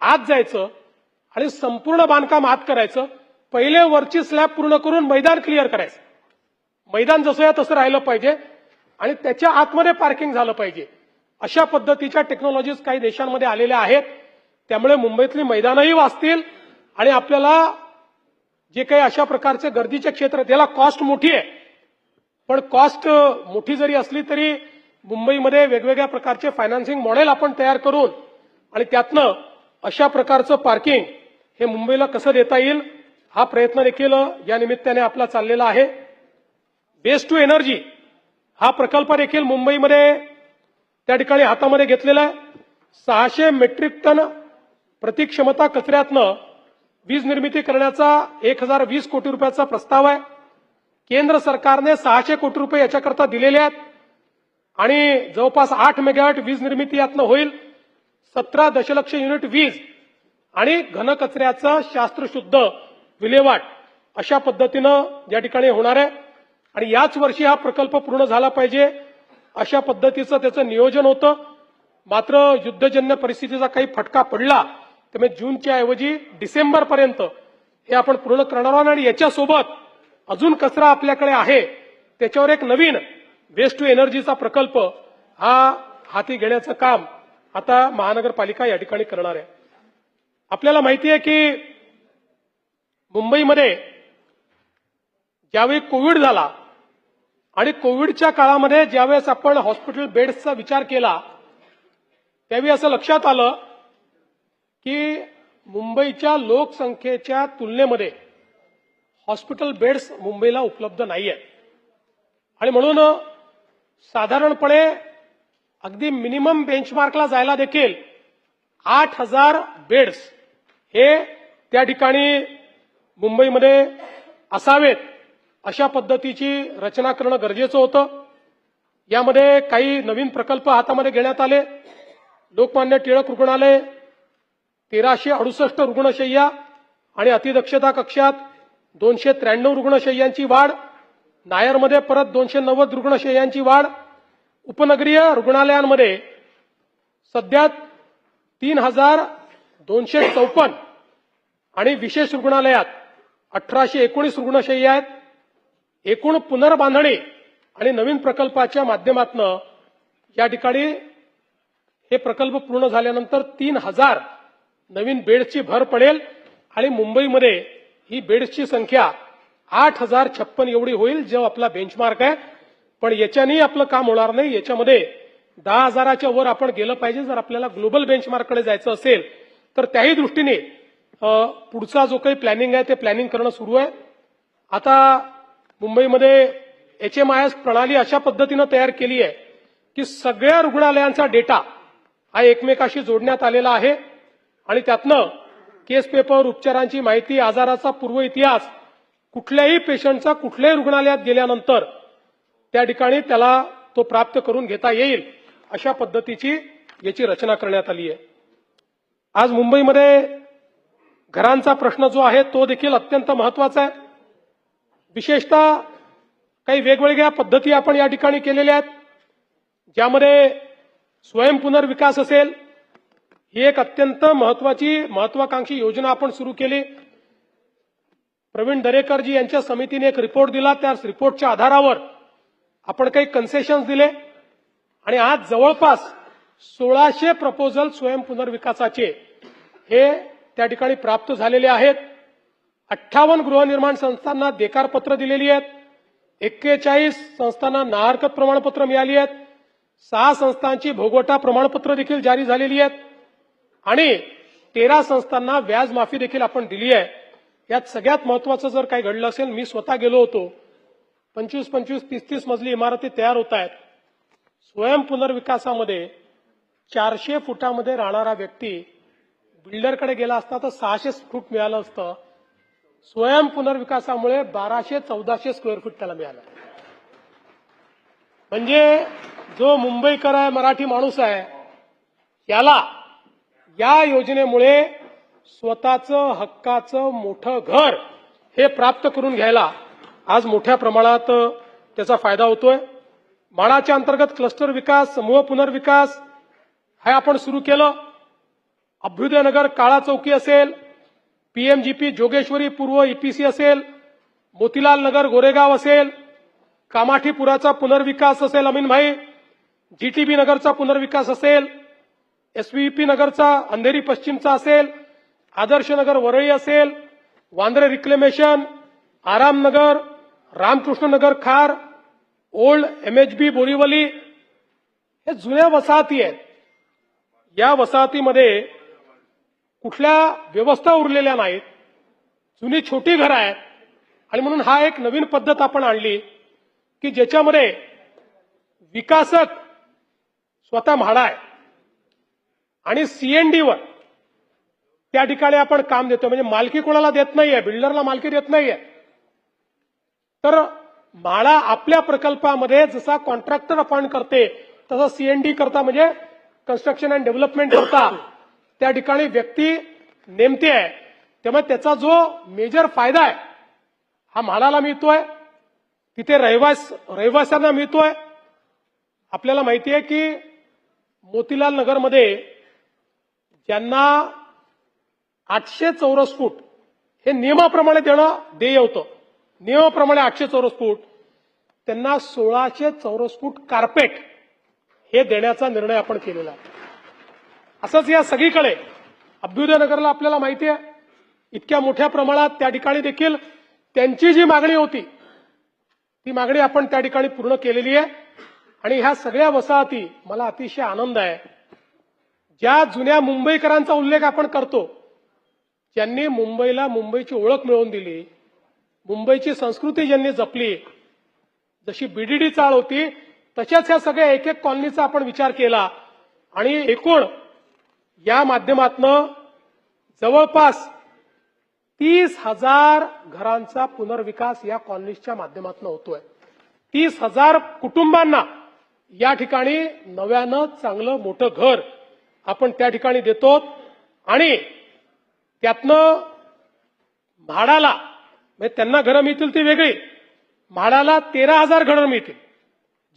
आत जायचं आणि संपूर्ण बांधकाम आत करायचं. पहिले वरची स्लॅब पूर्ण करून मैदान क्लिअर करायचं. मैदान जसं आहे तसं राहिलं पाहिजे आणि त्याच्या आतमध्ये पार्किंग झालं पाहिजे. अशा पद्धतीच्या टेक्नॉलॉजीज काही देशांमध्ये आलेल्या आहेत. त्यामुळे मुंबईतली मैदानही वाचतील आणि आपल्याला जे काही अशा प्रकारचे गर्दीचे क्षेत्र त्याला कॉस्ट मोठी आहे, पण कॉस्ट मोठी जरी असली तरी मुंबईमध्ये वेगवेगळ्या प्रकारचे फायनान्सिंग मॉडेल आपण तयार करून आणि त्यातनं अशा प्रकारचं पार्किंग हे मुंबईला कसं देता येईल हा प्रयत्न देखील या निमित्ताने आपला चाललेला आहे. वेस्ट टू एनर्जी हा प्रकल्प देखील मुंबईमध्ये त्या ठिकाणी हातामध्ये घेतलेला आहे. 600 मेट्रिक टन प्रतिक्षमता कचऱ्यातनं वीज निर्मिती करण्याचा 1020 कोटी रुपयाचा प्रस्ताव आहे. केंद्र सरकारने 600 कोटी रुपये याच्याकरता दिलेले आहेत आणि जवळपास 8 मेगावॅट वीज निर्मिती यातनं होईल. 17 दशलक्ष युनिट वीज आणि घनकचऱ्याचं शास्त्रशुद्ध विल्हेवाट अशा पद्धतीनं या ठिकाणी होणार आहे. आणि याच वर्षी हा प्रकल्प पूर्ण झाला पाहिजे अशा पद्धतीचं त्याचं नियोजन होतं. मात्र युद्धजन्य परिस्थितीचा काही फटका पडला त्यामुळे जूनच्या ऐवजी डिसेंबरपर्यंत हे आपण पूर्ण करणार आहोत. आणि याच्यासोबत अजून कचरा आपल्याकडे आहे त्याच्यावर एक नवीन वेस्ट टू एनर्जीचा प्रकल्प हा हाती घेण्याचं काम आता महानगरपालिका या ठिकाणी करणार आहे. आपल्याला माहिती आहे की मुंबईमध्ये ज्यावेळी कोविड झाला आणि कोविडच्या काळामध्ये ज्यावेळेस आपण हॉस्पिटल बेड्सचा विचार केला त्यावेळी असं लक्षात आलं की मुंबईच्या लोकसंख्येच्या तुलनेमध्ये हॉस्पिटल बेड्स मुंबईला उपलब्ध नाहीये आणि म्हणून साधारणपणे अगदी मिनिमम बेंचमार्कला जायला देखील 8,000 बेड्स हे त्या ठिकाणी मुंबईमध्ये असावेत अशा पद्धतीची रचना करणं गरजेचं होतं. यामध्ये काही नवीन प्रकल्प हातामध्ये घेण्यात आले. लोकमान्य टिळक रुग्णालय 1368 रुग्णशय्या आणि अतिदक्षता कक्षात 293 रुग्णशय्यांची वाढ, नायरमध्ये परत 290 रुग्णशय्यांची वाढ, उपनगरीय रुग्णालयांमध्ये सध्या 3,254 आणि विशेष रुग्णालयात 1,819 रुग्णशय्या आहेत. एकूण पुनर्बांधणी आणि नवीन प्रकल्पाच्या माध्यमातून या ठिकाणी हे प्रकल्प पूर्ण झाल्यानंतर 3,000 नवीन बेड्सची भर पडेल आणि मुंबईमध्ये ही बेड्सची संख्या 8,056 एवढी होईल जो आपला बेंचमार्क आहे. पण याच्याने आपलं काम होणार नाही. याच्यामध्ये 10,000च्या वर आपण गेलं पाहिजे जर आपल्याला ग्लोबल बेंचमार्ककडे जायचं असेल तर त्याही दृष्टीने पुढचा जो काही प्लॅनिंग आहे ते प्लॅनिंग करणं सुरू आहे. आता मुंबईमध्ये HMIS प्रणाली अशा पद्धतीनं तयार केली आहे की सगळ्या रुग्णालयांचा डेटा हा एकमेकाशी जोडण्यात आलेला आहे आणि त्यातनं केस पेपर, उपचारांची माहिती, आजाराचा पूर्व इतिहास, कुठल्याही पेशंटचा कुठल्याही रुग्णालयात गेल्यानंतर त्या ठिकाणी त्याला तो प्राप्त करून घेता येईल अशा पद्धतीची याची रचना करण्यात आली आहे. आज मुंबईमध्ये घरांचा प्रश्न जो आहे तो देखील अत्यंत महत्वाचा आहे. विशेषतः काही वेगवेगळ्या पद्धती आपण या ठिकाणी केलेल्या आहेत ज्यामध्ये स्वयंपुनर्विकास असेल. ही एक अत्यंत महत्वाकांक्षी योजना आपण सुरू केली. प्रवीण दरेकरजी यांच्या समितीने एक रिपोर्ट दिला. त्या रिपोर्टच्या आधारावर आपण काही कन्सेशन्स दिले आणि आज जवळपास 1,600 प्रपोजल स्वयंपुनर्विकासाचे हे त्या ठिकाणी प्राप्त झालेले आहेत. 58 गृहनिर्माण संस्थांना देकार पत्र दिलेली आहेत. 41 संस्थांना नाहरकत प्रमाणपत्र मिळाली आहेत. 6 संस्थांची भोगवटा प्रमाणपत्र देखील जारी झालेली आहेत आणि 13 संस्थांना व्याज माफी देखील आपण दिली आहे. यात सगळ्यात महत्वाचं जर काही घडलं असेल, मी स्वतः गेलो होतो. 25-25, 30-30 मजली इमारती तयार होत आहेत. स्वयंपुनर्विकासामध्ये 400 फुटामध्ये राहणारा व्यक्ती बिल्डरकडे गेला असता तर 600 फूट मिळालं असतं. स्वयंपुनर्विकासामुळे 1200-1400 स्क्वेअर फूट त्याला मिळालं. म्हणजे जो मुंबईकर आहे, मराठी माणूस आहे, याला या योजनेमुळे स्वतःचं हक्काचं मोठं घर हे प्राप्त करून घ्यायला आज मोठ्या प्रमाणात त्याचा फायदा होतोय. म्हाडाच्या अंतर्गत क्लस्टर विकास, समूह पुनर्विकास हे आपण सुरू केलं. अभ्युदयनगर काळा चौकी असेल, PMGP जोगेश्वरी पूर्व EPC असेल, मोतीलाल नगर गोरेगाव असेल, कामाठीपुराचा पुनर्विकास असेल अमीनभाई, GTB नगरचा पुनर्विकास असेल, SVP नगरचा अंधेरी पश्चिमचा असेल, आदर्श नगर वरळी असेल, वांद्रे रिक्लेमेशन, आरामनगर, रामकृष्ण नगर खार, ओल्ड MHB बोरीवली हे जुन्या वसाहती आहेत. या वसाहतीमध्ये कुठल्या व्यवस्था उरलेल्या नाहीत, जुनी छोटी घरं आहेत आणि म्हणून हा एक नवीन पद्धत आपण आणली की ज्याच्यामध्ये विकासक स्वतः म्हाडा आहे आणि CND वर त्या ठिकाणी आपण काम देतो. म्हणजे मालकी कोणाला देत नाहीये, बिल्डरला मालकी देत नाहीये. तर म्हाडा आपल्या प्रकल्पामध्ये जसा कॉन्ट्रॅक्टर अपॉइंट करते तसा CND करता म्हणजे कन्स्ट्रक्शन अँड डेव्हलपमेंट करता त्या ठिकाणी व्यक्ती नेमते आहे. त्यामुळे त्याचा जो मेजर फायदा आहे हा म्हाडाला मिळतोय, तिथे रहिवाशांना मिळतोय. आपल्याला माहिती आहे की मोतीलाल नगरमध्ये ज्यांना 800 चौरस फूट हे नियमाप्रमाणे देणं देय होतं नियमाप्रमाणे 800 चौरस फूट, त्यांना 1600 चौरस फूट कार्पेट हे देण्याचा निर्णय आपण केलेला आहे. असंच या सगळीकडे अभ्युदय नगरला आपल्याला माहिती आहे, इतक्या मोठ्या प्रमाणात त्या ठिकाणी देखील त्यांची जी मागणी होती ती मागणी आपण त्या ठिकाणी पूर्ण केलेली आहे. आणि ह्या सगळ्या वसाहती, मला अतिशय आनंद आहे, ज्या जुन्या मुंबईकरांचा उल्लेख आपण करतो, ज्यांनी मुंबईला मुंबईची ओळख मिळवून दिली, मुंबईची संस्कृती ज्यांनी जपली, जशी बीडीडी चाळ होती तशाच ह्या सगळ्या एक एक कॉलनीचा आपण विचार केला आणि एकूण या माध्यमातनं जवळपास 30,000 घरांचा पुनर्विकास या कॉलनीच्या माध्यमातून होतोय. 30,000 कुटुंबांना या ठिकाणी नव्यानं चांगलं मोठं घर आपण त्या ठिकाणी देतो आणि त्यातनं म्हाडाला, म्हणजे त्यांना घरं मिळतील ती वेगळी, म्हाडाला 13,000 घरं मिळतील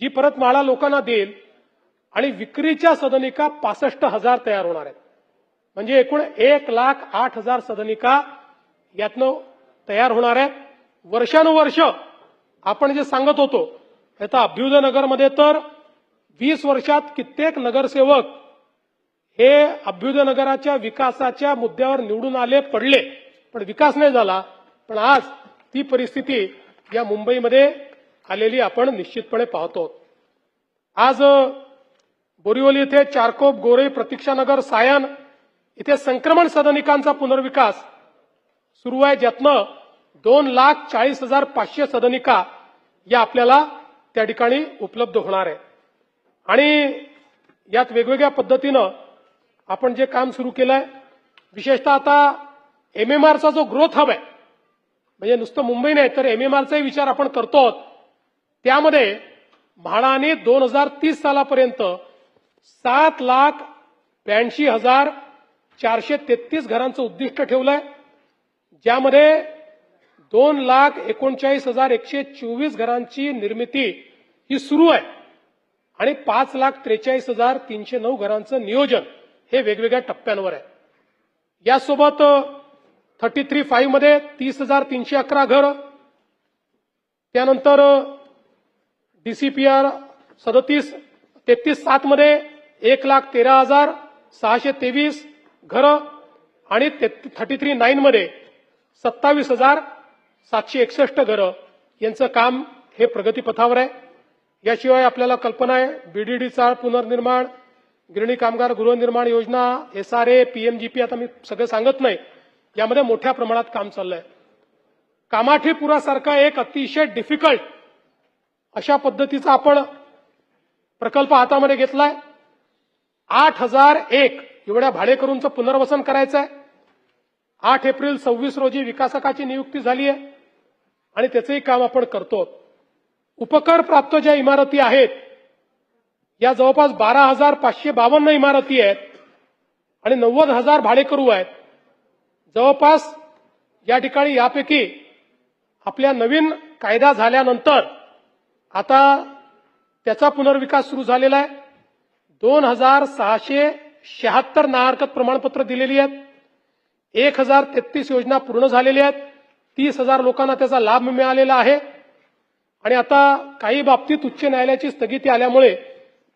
जी परत म्हाडा लोकांना देईल आणि विक्रीच्या सदनिका 65,000 तयार होणार आहेत. म्हणजे एकूण 1,08,000 सदनिका यातनं तयार होणार आहेत. वर्षानुवर्ष आपण जे सांगत होतो, आता अभ्युदय नगरमध्ये तर 20 वर्षात कित्येक नगरसेवक हे अभ्युदय नगराच्या विकासाच्या मुद्द्यावर निवडून आले, पडले, पण विकास नाही झाला. पण आज ती परिस्थिती या मुंबईमध्ये आलेली आपण निश्चितपणे पाहतो. आज बोरिवली इथे चारकोप, गोरे, प्रतीक्षानगर, सायन इथे संक्रमण सदनिकांचा पुनर्विकास सुरू आहे, ज्यातनं 2,40,500 सदनिका या आपल्याला त्या ठिकाणी उपलब्ध होणार आहे. आणि यात वेगवेगळ्या पद्धतीनं आपण जे काम सुरू केलंय, विशेषतः आता एमएमआरचा जो ग्रोथ हब आहे, म्हणजे नुसतं मुंबई नाही तर एमएमआरचाही विचार आपण करतो. त्यामध्ये म्हाडाने 2030 सालापर्यंत 7,82,433 घरांचं उद्दिष्ट ठेवलंय, ज्यामध्ये 2,39,124 घरांची निर्मिती ही सुरू आहे आणि 5,43,309 घरांचं नियोजन हे वेगवेगळ्या टप्प्यांवर आहे. यासोबत 33/5 मध्ये 30,311 घरं, त्यानंतर डीसीपीआर 33/7 मध्ये 1,13,623 घरं आणि 33/9 मध्ये 27,761 घरं यांचं काम हे प्रगतीपथावर आहे. याशिवाय आपल्याला कल्पना आहे, बीडीडी चाळ पुनर्निर्माण, गिरणी कामगार गृहनिर्माण योजना, एसआरए, पीएमजीपी, आता मी सगळं सांगत नाही, यामध्ये मोठ्या प्रमाणात काम चाललंय. कामाठीपुरासारखा एक अतिशय डिफिकल्ट अशा पद्धतीचा आपण प्रकल्प हातामध्ये घेतलाय. 8,001 एवढ्या भाडेकरूंचं पुनर्वसन करायचं आहे. 8 एप्रिल 26 रोजी विकासकाची नियुक्ती झाली आहे आणि त्याचंही काम आपण करतो. उपकर प्राप्त ज्या इमारती आहेत या जवळपास 12,552 इमारती आहेत आणि 90,000 भाडेकरू आहेत. जवळपास या ठिकाणी यापैकी आपल्या नवीन कायदा झाल्यानंतर आता त्याचा पुनर्विकास सुरू झालेला आहे. 2,676 नाहरकत प्रमाणपत्र दिलेली आहेत. 1,033 योजना पूर्ण झालेल्या आहेत. 30,000 लोकांना त्याचा लाभ मिळालेला आहे आणि आता काही बाबतीत उच्च न्यायालयाची स्थगिती आल्यामुळे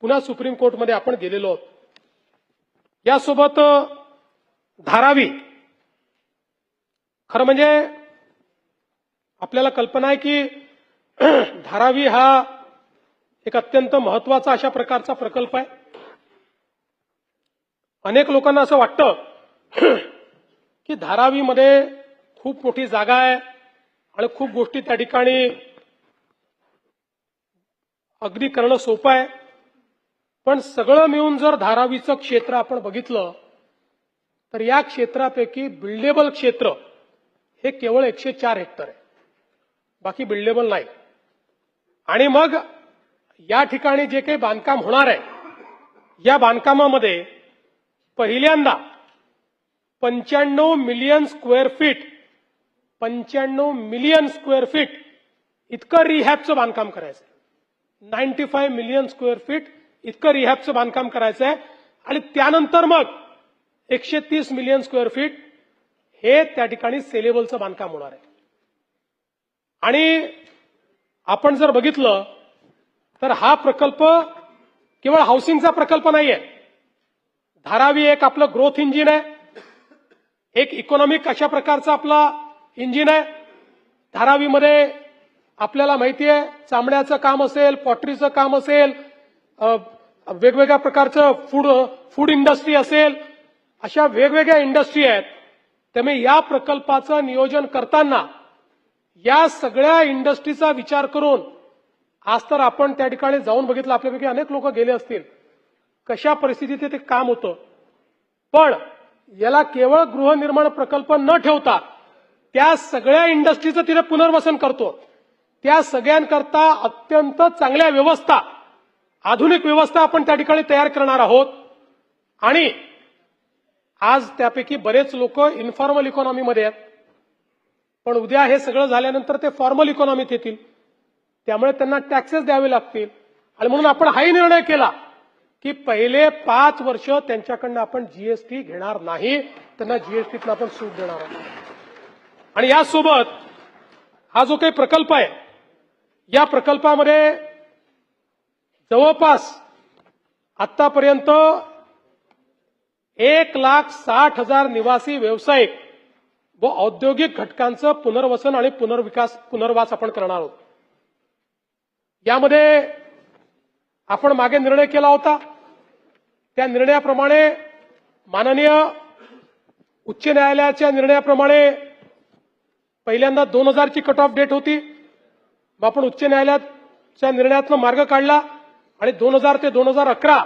पुन्हा सुप्रीम कोर्टमध्ये आपण गेलेलो आहोत. यासोबत धारावी, खरं म्हणजे आपल्याला कल्पना आहे की धारावी हा एक अत्यंत महत्वाचा अशा प्रकारचा प्रकल्प आहे. अनेक लोकांना असं वाटतं की धारावीमध्ये खूप मोठी जागा आहे आणि खूप गोष्टी त्या ठिकाणी अगदी करणं सोपं आहे. पण सगळं मिळून जर धारावीचं क्षेत्र आपण बघितलं तर या क्षेत्रापैकी बिल्डेबल क्षेत्र हे केवळ 104 हेक्टर आहे, बाकी बिल्डेबल नाही. आणि मग या ठिकाणी जे काही बांधकाम होणार आहे या बांधकामामध्ये पहिल्यांदा 95 मिलियन स्क्वेअर फीट इतकं रिहॅबचं बांधकाम करायचं. 95 मिलियन स्क्वेअर फीट इतकं रिहॅबचं बांधकाम करायचं आहे आणि त्यानंतर मग 130 मिलियन स्क्वेअर फीट हे त्या ठिकाणी सेलेबलचं बांधकाम होणार आहे. आणि आपण जर बघितलं तर हा प्रकल्प केवळ हाऊसिंगचा प्रकल्प नाहीये. धारावी एक आपलं ग्रोथ इंजिन आहे, एक इकॉनॉमिक अशा प्रकारचा आपला इंजिन आहे. धारावीमध्ये आपल्याला माहिती आहे चामड्याचं काम असेल, पॉटरीचं काम असेल, वेगवेगळ्या प्रकारचं फूड इंडस्ट्री असेल, अशा वेगवेगळ्या इंडस्ट्री आहेत. त्यामुळे या प्रकल्पाचं नियोजन करताना या सगळ्या इंडस्ट्रीचा विचार करून आज तर आपण त्या ठिकाणी जाऊन बघितलं, आपल्यापैकी अनेक लोक गेले असतील, कशा परिस्थितीत ते काम होतं. पण याला केवळ गृहनिर्माण प्रकल्प न ठेवता त्या सगळ्या इंडस्ट्रीचं तिथे पुनर्वसन करतो. त्या सगळ्यांकरता अत्यंत चांगल्या व्यवस्था, आधुनिक व्यवस्था आपण त्या ठिकाणी तयार करणार आहोत. आणि आज त्यापैकी बरेच लोक इन्फॉर्मल इकॉनॉमीमध्ये आहेत, पण उद्या हे सगळं झाल्यानंतर ते फॉर्मल इकॉनॉमीत येतील. त्यामुळे त्यांना टॅक्सेस द्यावे लागतील. आणि म्हणून आपण हाही निर्णय केला की पहिले 5 वर्ष त्यांच्याकडनं आपण जीएसटी घेणार नाही, त्यांना जीएसटीतनं आपण सूट देणार आहोत. आणि यासोबत हा जो काही प्रकल्प आहे, या प्रकल्पामध्ये जवळपास आतापर्यंत 1,60,000 निवासी, व्यावसायिक व औद्योगिक घटकांचं पुनर्वसन आणि पुनर्वास आपण करणार आहोत. यामध्ये आपण मागे निर्णय केला होता, त्या निर्णयाप्रमाणे माननीय उच्च न्यायालयाच्या निर्णयाप्रमाणे पहिल्यांदा 2000 ची कट ऑफ डेट होती. मग आपण उच्च न्यायालयाच्या निर्णयातनं मार्ग काढला आणि 2000 ते 2011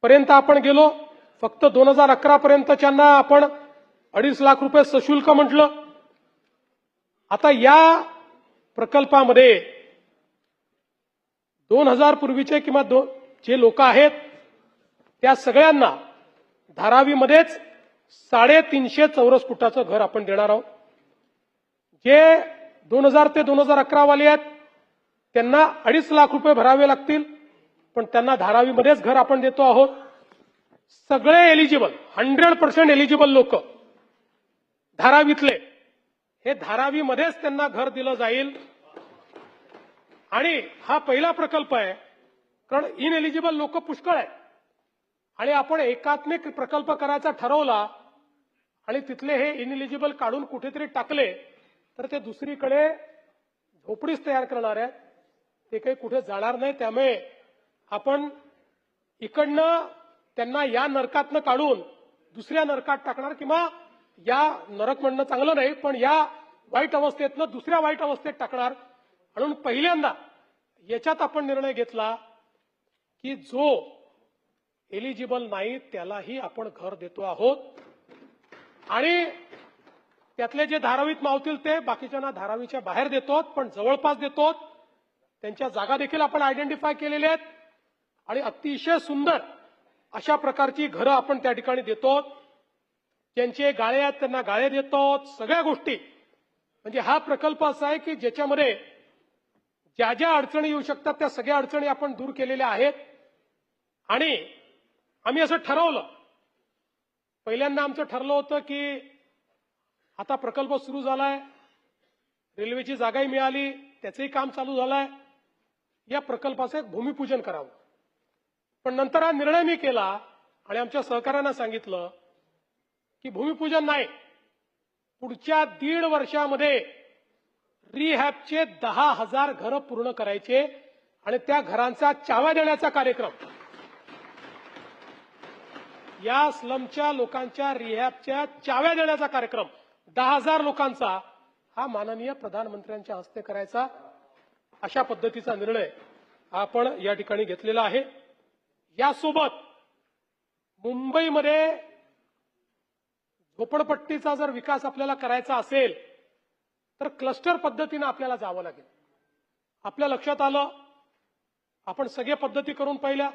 पर्यंत आपण गेलो. फक्त 2011 पर्यंतच्यांना आपण 2.5 लाख रुपये सशुल्क म्हटलं. आता या प्रकल्पामध्ये 2000 पूर्वीचे किंवा जे लोक आहेत त्या सगळ्यांना धारावीमध्येच 350 चौरस फुटाचं घर आपण देणार आहोत. जे 2000 ते 2011 वाले आहेत त्यांना 2.5 लाख रुपये भरावे लागतील, पण त्यांना धारावीमध्येच घर आपण देतो आहोत. सगळे एलिजिबल, 100% एलिजिबल लोक धारावीतले, हे धारावीमध्येच त्यांना घर दिलं जाईल. आणि हा पहिला प्रकल्प आहे, कारण इनएलिजिबल लोक पुष्कळ आहेत. आणि आपण एकात्मिक प्रकल्प करायचा ठरवला आणि तिथले हे इनएलिजिबल काढून कुठेतरी टाकले तर ते दुसरीकडे झोपडीच तयार करणार आहेत, ते काही कुठे जाणार नाही. त्यामुळे आपण इकडनं त्यांना या नरकातनं काढून दुसऱ्या नरकात टाकणार, किंवा या नरक म्हणणं चांगलं नाही, पण या वाईट अवस्थेतनं दुसऱ्या वाईट अवस्थेत टाकणार. म्हणून पहिल्यांदा याच्यात आपण निर्णय घेतला की जो एलिजिबल नाही त्यालाही आपण घर देतो आहोत. आणि त्यातले जे धारावीत मावतील ते बाकीच्यांना धारावीच्या बाहेर देतो, पण जवळपास देतो. त्यांच्या जागा देखील आपण आयडेंटिफाय केलेल्या आहेत आणि अतिशय सुंदर अशा प्रकारची घरं आपण त्या ठिकाणी देतो. ज्यांचे गाळे आहेत त्यांना गाळे देतो. सगळ्या गोष्टी म्हणजे हा प्रकल्प असा आहे की ज्याच्यामध्ये ज्या ज्या अडचणी येऊ शकतात त्या सगळ्या अडचणी आपण दूर केलेल्या आहेत. आणि आम्ही असं ठरवलं, पहिल्यांदा आमचं ठरलं होतं की आता प्रकल्प सुरू झालाय, रेल्वेची जागाही मिळाली, त्याचंही काम चालू झालंय, या प्रकल्पाचं एक भूमिपूजन करावं. पण नंतर हा निर्णय मी केला आणि आमच्या सहकाऱ्यांना सांगितलं की भूमिपूजन नाही, पुढच्या 1.5 वर्षामध्ये रिहॅबचे 10,000 घरं पूर्ण करायचे आणि त्या घरांचा चाव्या देण्याचा कार्यक्रम, या स्लमच्या लोकांच्या रिहॅबच्या चाव्या देण्याचा कार्यक्रम 10,000 लोकांचा हा माननीय प्रधानमंत्र्यांच्या हस्ते करायचा, अशा पद्धतीचा निर्णय आपण या ठिकाणी घेतलेला आहे. यासोबत मुंबईमध्ये झोपडपट्टीचा जर विकास आपल्याला करायचा असेल तर क्लस्टर पद्धतीने आपल्याला जावं लागेल. आपल्या लक्षात आलं, आपण सगळे पद्धती करून पाहिल्या,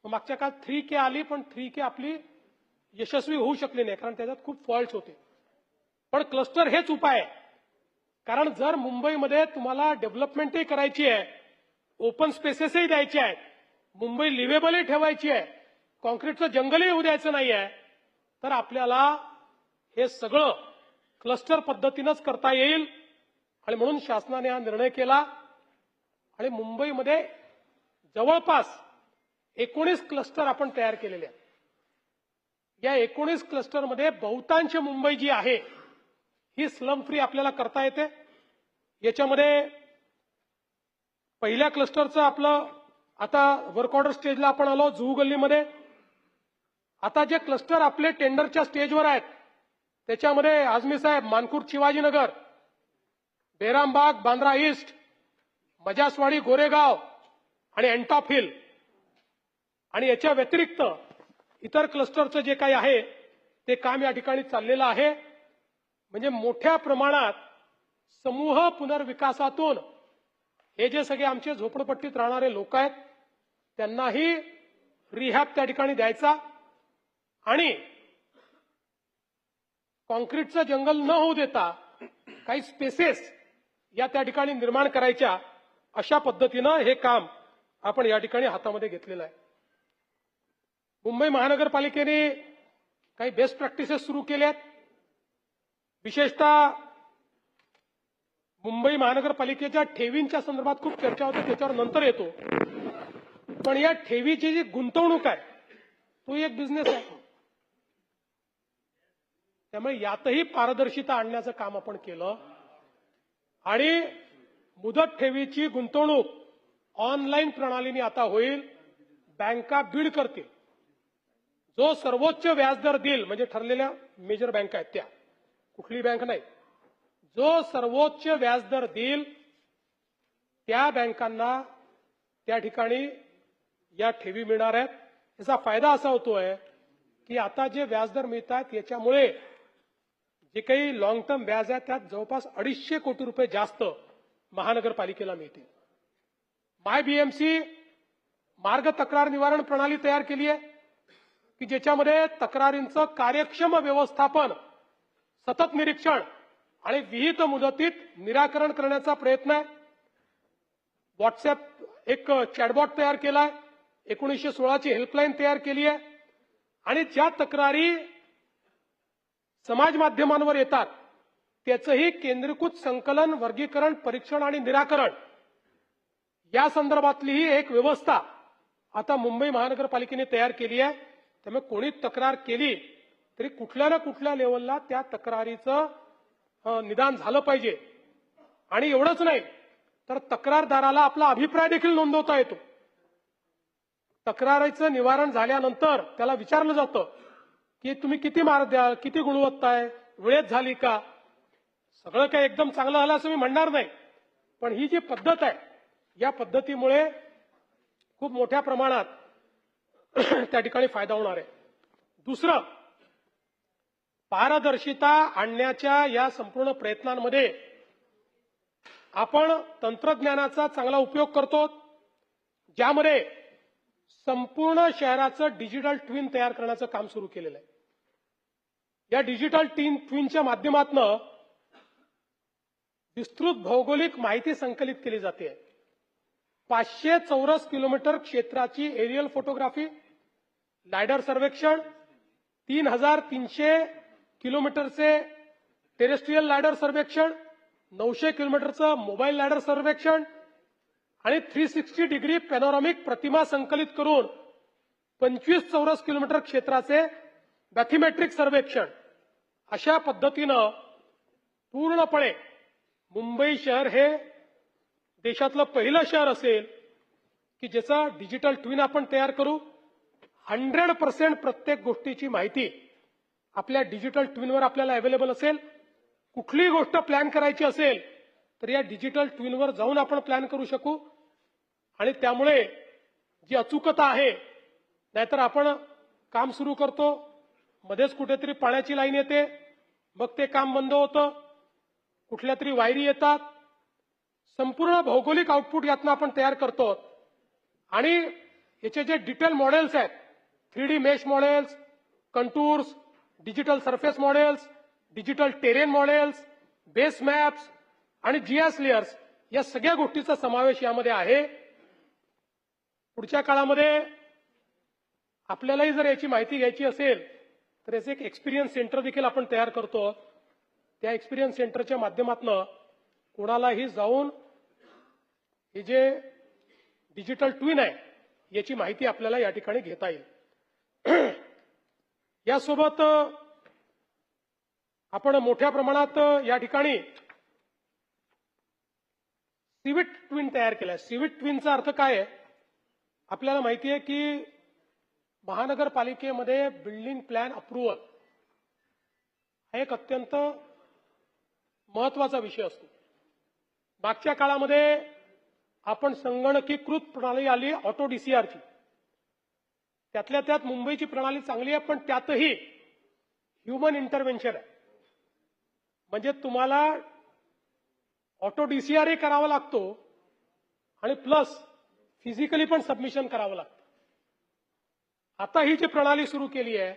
मागच्या काळात 3K आली, पण 3K आपली यशस्वी होऊ शकली नाही, कारण त्याच्यात खूप फॉल्ट्स होते. पण क्लस्टर हेच उपाय आहे. कारण जर मुंबईमध्ये तुम्हाला डेव्हलपमेंटही करायची आहे, ओपन स्पेसेसही द्यायचे आहेत, मुंबई लिव्हेबलही ठेवायची आहे, कॉन्क्रीटचं जंगलही होऊ द्यायचं नाही आहे, तर आपल्याला हे सगळं क्लस्टर पद्धतीनंच करता येईल. आणि म्हणून शासनाने हा निर्णय केला आणि मुंबईमध्ये जवळपास 19 क्लस्टर आपण तयार केलेले आहेत. या 19 क्लस्टरमध्ये बहुतांश मुंबई जी आहे ही स्लम फ्री आपल्याला करता येते. याच्यामध्ये पहिल्या क्लस्टरचं आपलं आता वर्क ऑर्डर स्टेजला आपण आलो जुहू गल्लीमध्ये. आता जे क्लस्टर आपले टेंडरच्या स्टेजवर आहेत त्याच्यामध्ये आझमी साहेब, मानखुर्द शिवाजीनगर, बेरामबाग बांद्रा ईस्ट, मजासवाडी गोरेगाव आणि एंटॉप हिल आणि याच्या व्यतिरिक्त इतर क्लस्टरचं जे काही आहे ते काम या ठिकाणी चाललेलं आहे. म्हणजे मोठ्या प्रमाणात समूह पुनर्विकासातून हे जे सगळे आमचे झोपडपट्टीत राहणारे लोक आहेत त्यांनाही रिहॅब त्या ठिकाणी द्यायचा आणि कॉन्क्रीटचं जंगल न होऊ देता काही स्पेसेस या त्या ठिकाणी निर्माण करायच्या, अशा पद्धतीनं हे काम आपण या ठिकाणी हातामध्ये घेतलेलं आहे. मुंबई महानगरपालिकेने काही बेस्ट प्रॅक्टिसेस सुरू केल्यात. विशेषतः मुंबई महानगरपालिकेच्या ठेवींच्या संदर्भात खूप चर्चा होते, त्याच्यावर नंतर येतो. पण या ठेवीची जी गुंतवणूक आहे तो एक बिझनेस आहे. त्यामुळे यातही पारदर्शिता आणण्याचं काम आपण केलं आणि मुदत ठेवीची गुंतवणूक ऑनलाईन प्रणालीने आता होईल. बँका बीड करतील. जो सर्वोच्च व्याजदर देईल, म्हणजे ठरलेल्या मेजर बँका आहेत त्या, कुठली बँक नाही, जो सर्वोच्च व्याजदर देईल त्या बँकांना त्या ठिकाणी या ठेवी मिळणार आहेत. याचा फायदा असा होतोय की आता जे व्याजदर मिळतात याच्यामुळे जे काही लॉंग टर्म व्याज आहे त्यात जवळपास 250 कोटी रुपये जास्त महानगरपालिकेला मिळतील. माय बीएमसी मार्ग तक्रार निवारण प्रणाली तयार केली आहे की ज्याच्यामध्ये तक्रारींचं कार्यक्षम व्यवस्थापन, सतत निरीक्षण आणि विहित मुदतीत निराकरण करण्याचा प्रयत्न आहे. व्हॉट्सअप एक चॅटबॉट तयार केलाय, 1916 ची हेल्पलाईन तयार केली आहे आणि ज्या तक्रारी समाज माध्यमांवर येतात त्याचंही केंद्रीकृत संकलन, वर्गीकरण, परीक्षण आणि निराकरण या संदर्भातली ही एक व्यवस्था आता मुंबई महानगरपालिकेने तयार केली आहे. त्यामुळे कोणी तक्रार केली तरी कुठल्या ना कुठल्या लेवलला त्या तक्रारीचं निदान झालं पाहिजे. आणि एवढंच नाही तर तक्रारदाराला आपला अभिप्राय देखील नोंदवता येतो. तक्रारीचं निवारण झाल्यानंतर त्याला विचारलं जातं की तुम्ही किती मार्क द्याल, किती गुणवत्ता आहे, वेळेत झाली का. सगळं काही एकदम चांगलं झालं असं मी म्हणणार नाही, पण ही जी पद्धत आहे या पद्धतीमुळे खूप मोठ्या प्रमाणात त्या ठिकाणी फायदा होणार आहे. दुसरं, पारदर्शिता आणण्याच्या या संपूर्ण प्रयत्नांमध्ये आपण तंत्रज्ञानाचा चांगला उपयोग करतो, ज्यामध्ये संपूर्ण शहराचं डिजिटल ट्विन तयार करण्याचं काम सुरू केलेलं आहे. या डिजिटल ट्विनच्या माध्यमातून विस्तृत भौगोलिक माहिती संकलित केली जाते. 500 चौरस किलोमीटर क्षेत्राची एरियल फोटोग्राफी, लायडर सर्वेक्षण, 3300 किलोमीटरचे टेरेस्ट्रियल लायडर सर्वेक्षण, 900 किलोमीटरचं मोबाईल लायडर सर्वेक्षण आणि 360 डिग्री पॅनोरामिक प्रतिमा संकलित करून 25 चौरस किलोमीटर क्षेत्राचे बॅथीमेट्रिक सर्वेक्षण, अशा पद्धतीनं पूर्णपणे मुंबई शहर हे देशातलं पहिलं शहर असेल की ज्याचा डिजिटल ट्विन आपण तयार करू. 100% प्रत्येक गोष्टीची माहिती आपल्या डिजिटल ट्विनवर आपल्याला अवेलेबल असेल. कुठलीही गोष्ट प्लॅन करायची असेल तर या डिजिटल ट्विनवर जाऊन आपण प्लॅन करू शकू आणि त्यामुळे जी अचूकता आहे, नाहीतर आपण काम सुरू करतो, मध्येच कुठेतरी पाण्याची लाईन येते, मग ते काम बंद होतं, कुठल्या तरी वायरी येतात, संपूर्ण भौगोलिक आउटपुट यातनं आपण तयार करतो आणि याचे जे डिटेल मॉडेल्स आहेत, 3D mesh models, contours, digital surface models, digital terrain models, base maps आणि जीएस लेयर्स, या सगळ्या गोष्टीचा समावेश यामध्ये आहे. पुढच्या काळामध्ये आपल्यालाही जर याची माहिती घ्यायची असेल तर याचे एक एक्सपिरियन्स सेंटर देखील आपण तयार करतो. त्या एक्सपिरियन्स सेंटरच्या माध्यमातून कोणालाही जाऊन हे जे डिजिटल ट्विन आहे याची माहिती आपल्याला या ठिकाणी घेता येईल. यासोबत आपण मोठ्या प्रमाणात या ठिकाणी सिविट ट्विन तयार केलाय. सिविट ट्विनचा अर्थ काय आहे? आपल्याला माहिती आहे की महानगरपालिकेमध्ये बिल्डिंग प्लॅन अप्रुव्हल हा एक अत्यंत महत्वाचा विषय असतो. मागच्या काळामध्ये आपण संगणकीकृत प्रणाली आली ऑटो डीसीआरची. त्यातल्या त्यात मुंबईची प्रणाली चांगली आहे, पण त्यातही ह्युमन इंटरव्हेन्शन आहे. म्हणजे तुम्हाला ऑटो डीसीआरही करावा लागतो आणि प्लस फिजिकली पण सबमिशन करावं लागतं. आता ही जी प्रणाली सुरू केली आहे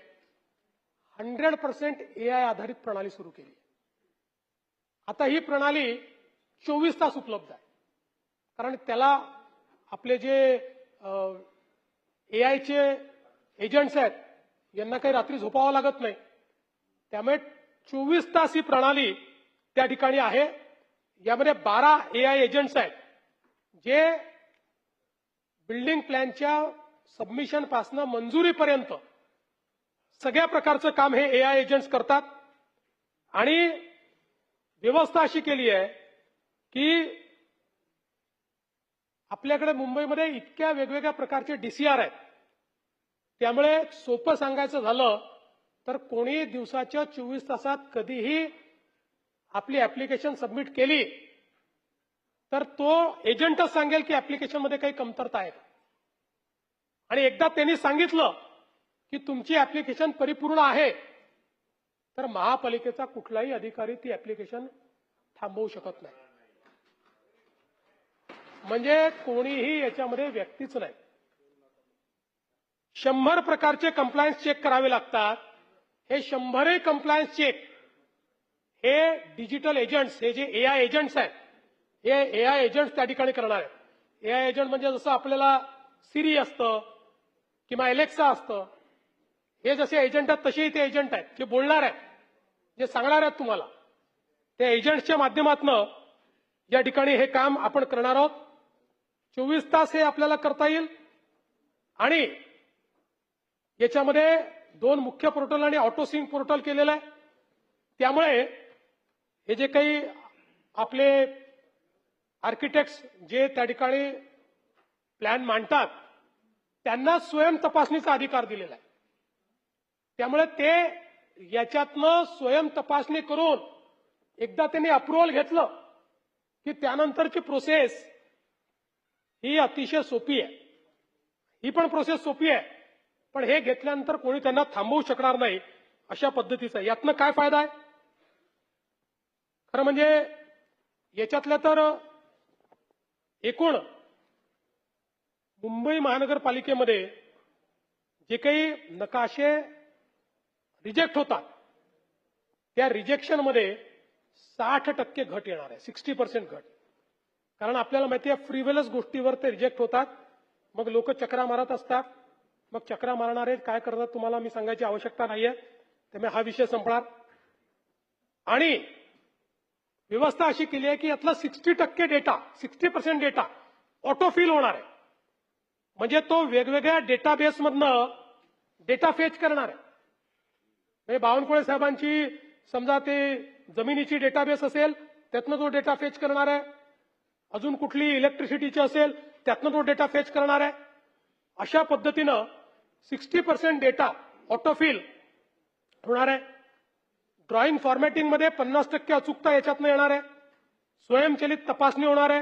100% AI आधारित प्रणाली सुरू केली आहे. आता ही प्रणाली 24 तास उपलब्ध आहे, कारण त्याला आपले जे AIचे एजंट्स आहेत यांना काही रात्री झोपावं लागत नाही. त्यामुळे 24 तास ही प्रणाली त्या ठिकाणी आहे. यामध्ये 12 AI एजंट्स आहेत जे बिल्डिंग प्लॅनच्या सबमिशन पासून मंजुरीपर्यंत सगळ्या प्रकारचं काम हे AI एजंट्स करतात. आणि व्यवस्था अशी केली आहे की आपल्याकडे मुंबईमध्ये इतक्या वेगवेगळ्या प्रकारचे DCR आहेत. त्यामुळे सोपं सांगायचं झालं तर कोणी दिवसाच्या 24 तासात कधीही आपली ऍप्लिकेशन सबमिट केली तर तो एजंटच सांगेल की ऍप्लिकेशनमध्ये काही कमतरता आहे. आणि एकदा त्यांनी सांगितलं की तुमची ऍप्लिकेशन परिपूर्ण आहे तर महापालिकेचा कुठलाही अधिकारी ती ऍप्लिकेशन थांबवू शकत नाही. म्हणजे कोणीही याच्यामध्ये व्यक्तीच नाही. 100 प्रकारचे कंप्लायन्स चेक करावे लागतात. हे 100 कंप्लायन्स चेक हे डिजिटल एजंट्स, हे जे AI एजंट्स आहेत हे AI एजंट्स त्या ठिकाणी करणार आहेत. AI एजंट म्हणजे जसं आपल्याला सिरी असतं किंवा एलेक्सा असतं, हे जसे एजंट आहेत तसेही ते एजंट आहेत जे बोलणार आहेत, जे सांगणार आहेत तुम्हाला. त्या एजंट्सच्या माध्यमातून या ठिकाणी हे काम आपण करणार आहोत. 24 तास हे आपल्याला करता येईल. आणि याच्यामध्ये 2 मुख्य पोर्टल आणि ऑटो सिंक पोर्टल केलेलं आहे. त्यामुळे हे जे काही आपले आर्किटेक्ट्स जे त्या ठिकाणी प्लॅन मांडतात त्यांना स्वयं तपासणीचा अधिकार दिलेला आहे. त्यामुळे ते याच्यातनं स्वयं तपासणी करून एकदा त्यांनी अप्रुव्हल घेतलं की त्यानंतरची प्रोसेस ही अतिशय सोपी आहे. ही पण प्रोसेस सोपी आहे, पण हे घेतल्यानंतर कोणी त्यांना थांबवू शकणार नाही अशा पद्धतीचं. यातनं काय फायदा आहे? खरं म्हणजे याच्यातल्या तर एकूण मुंबई महानगरपालिकेमध्ये जे काही नकाशे रिजेक्ट होतात त्या रिजेक्शनमध्ये 60% घट येणार आहे. 60% घट. कारण आपल्याला माहिती आहे फ्रीवेलच गोष्टीवर ते रिजेक्ट होतात. मग लोक चक्रा मारत असतात. मग चक्रा मारणारे काय करतात तुम्हाला मी सांगायची आवश्यकता नाहीये. त्यामुळे हा विषय संपणार. आणि व्यवस्था अशी केली आहे की यातला 60% डेटा, 60% डेटा ऑटोफिल होणार आहे. म्हणजे तो वेगवेगळ्या डेटाबेसमधनं डेटा फेच करणार आहे. म्हणजे बावनकुळे साहेबांची समजा ते जमिनीची डेटाबेस असेल त्यातनं तो डेटा फेच करणार आहे. अजून कुठली इलेक्ट्रिसिटीची असेल त्यातनं तो डेटा फेच करणार आहे. अशा पद्धतीनं 60% डेटा ऑटोफिल होणार आहे. ड्रॉइंग फॉर्मॅटिंगमध्ये 50% अचूकता याच्यातनं येणार आहे. स्वयंचलित तपासणी होणार आहे.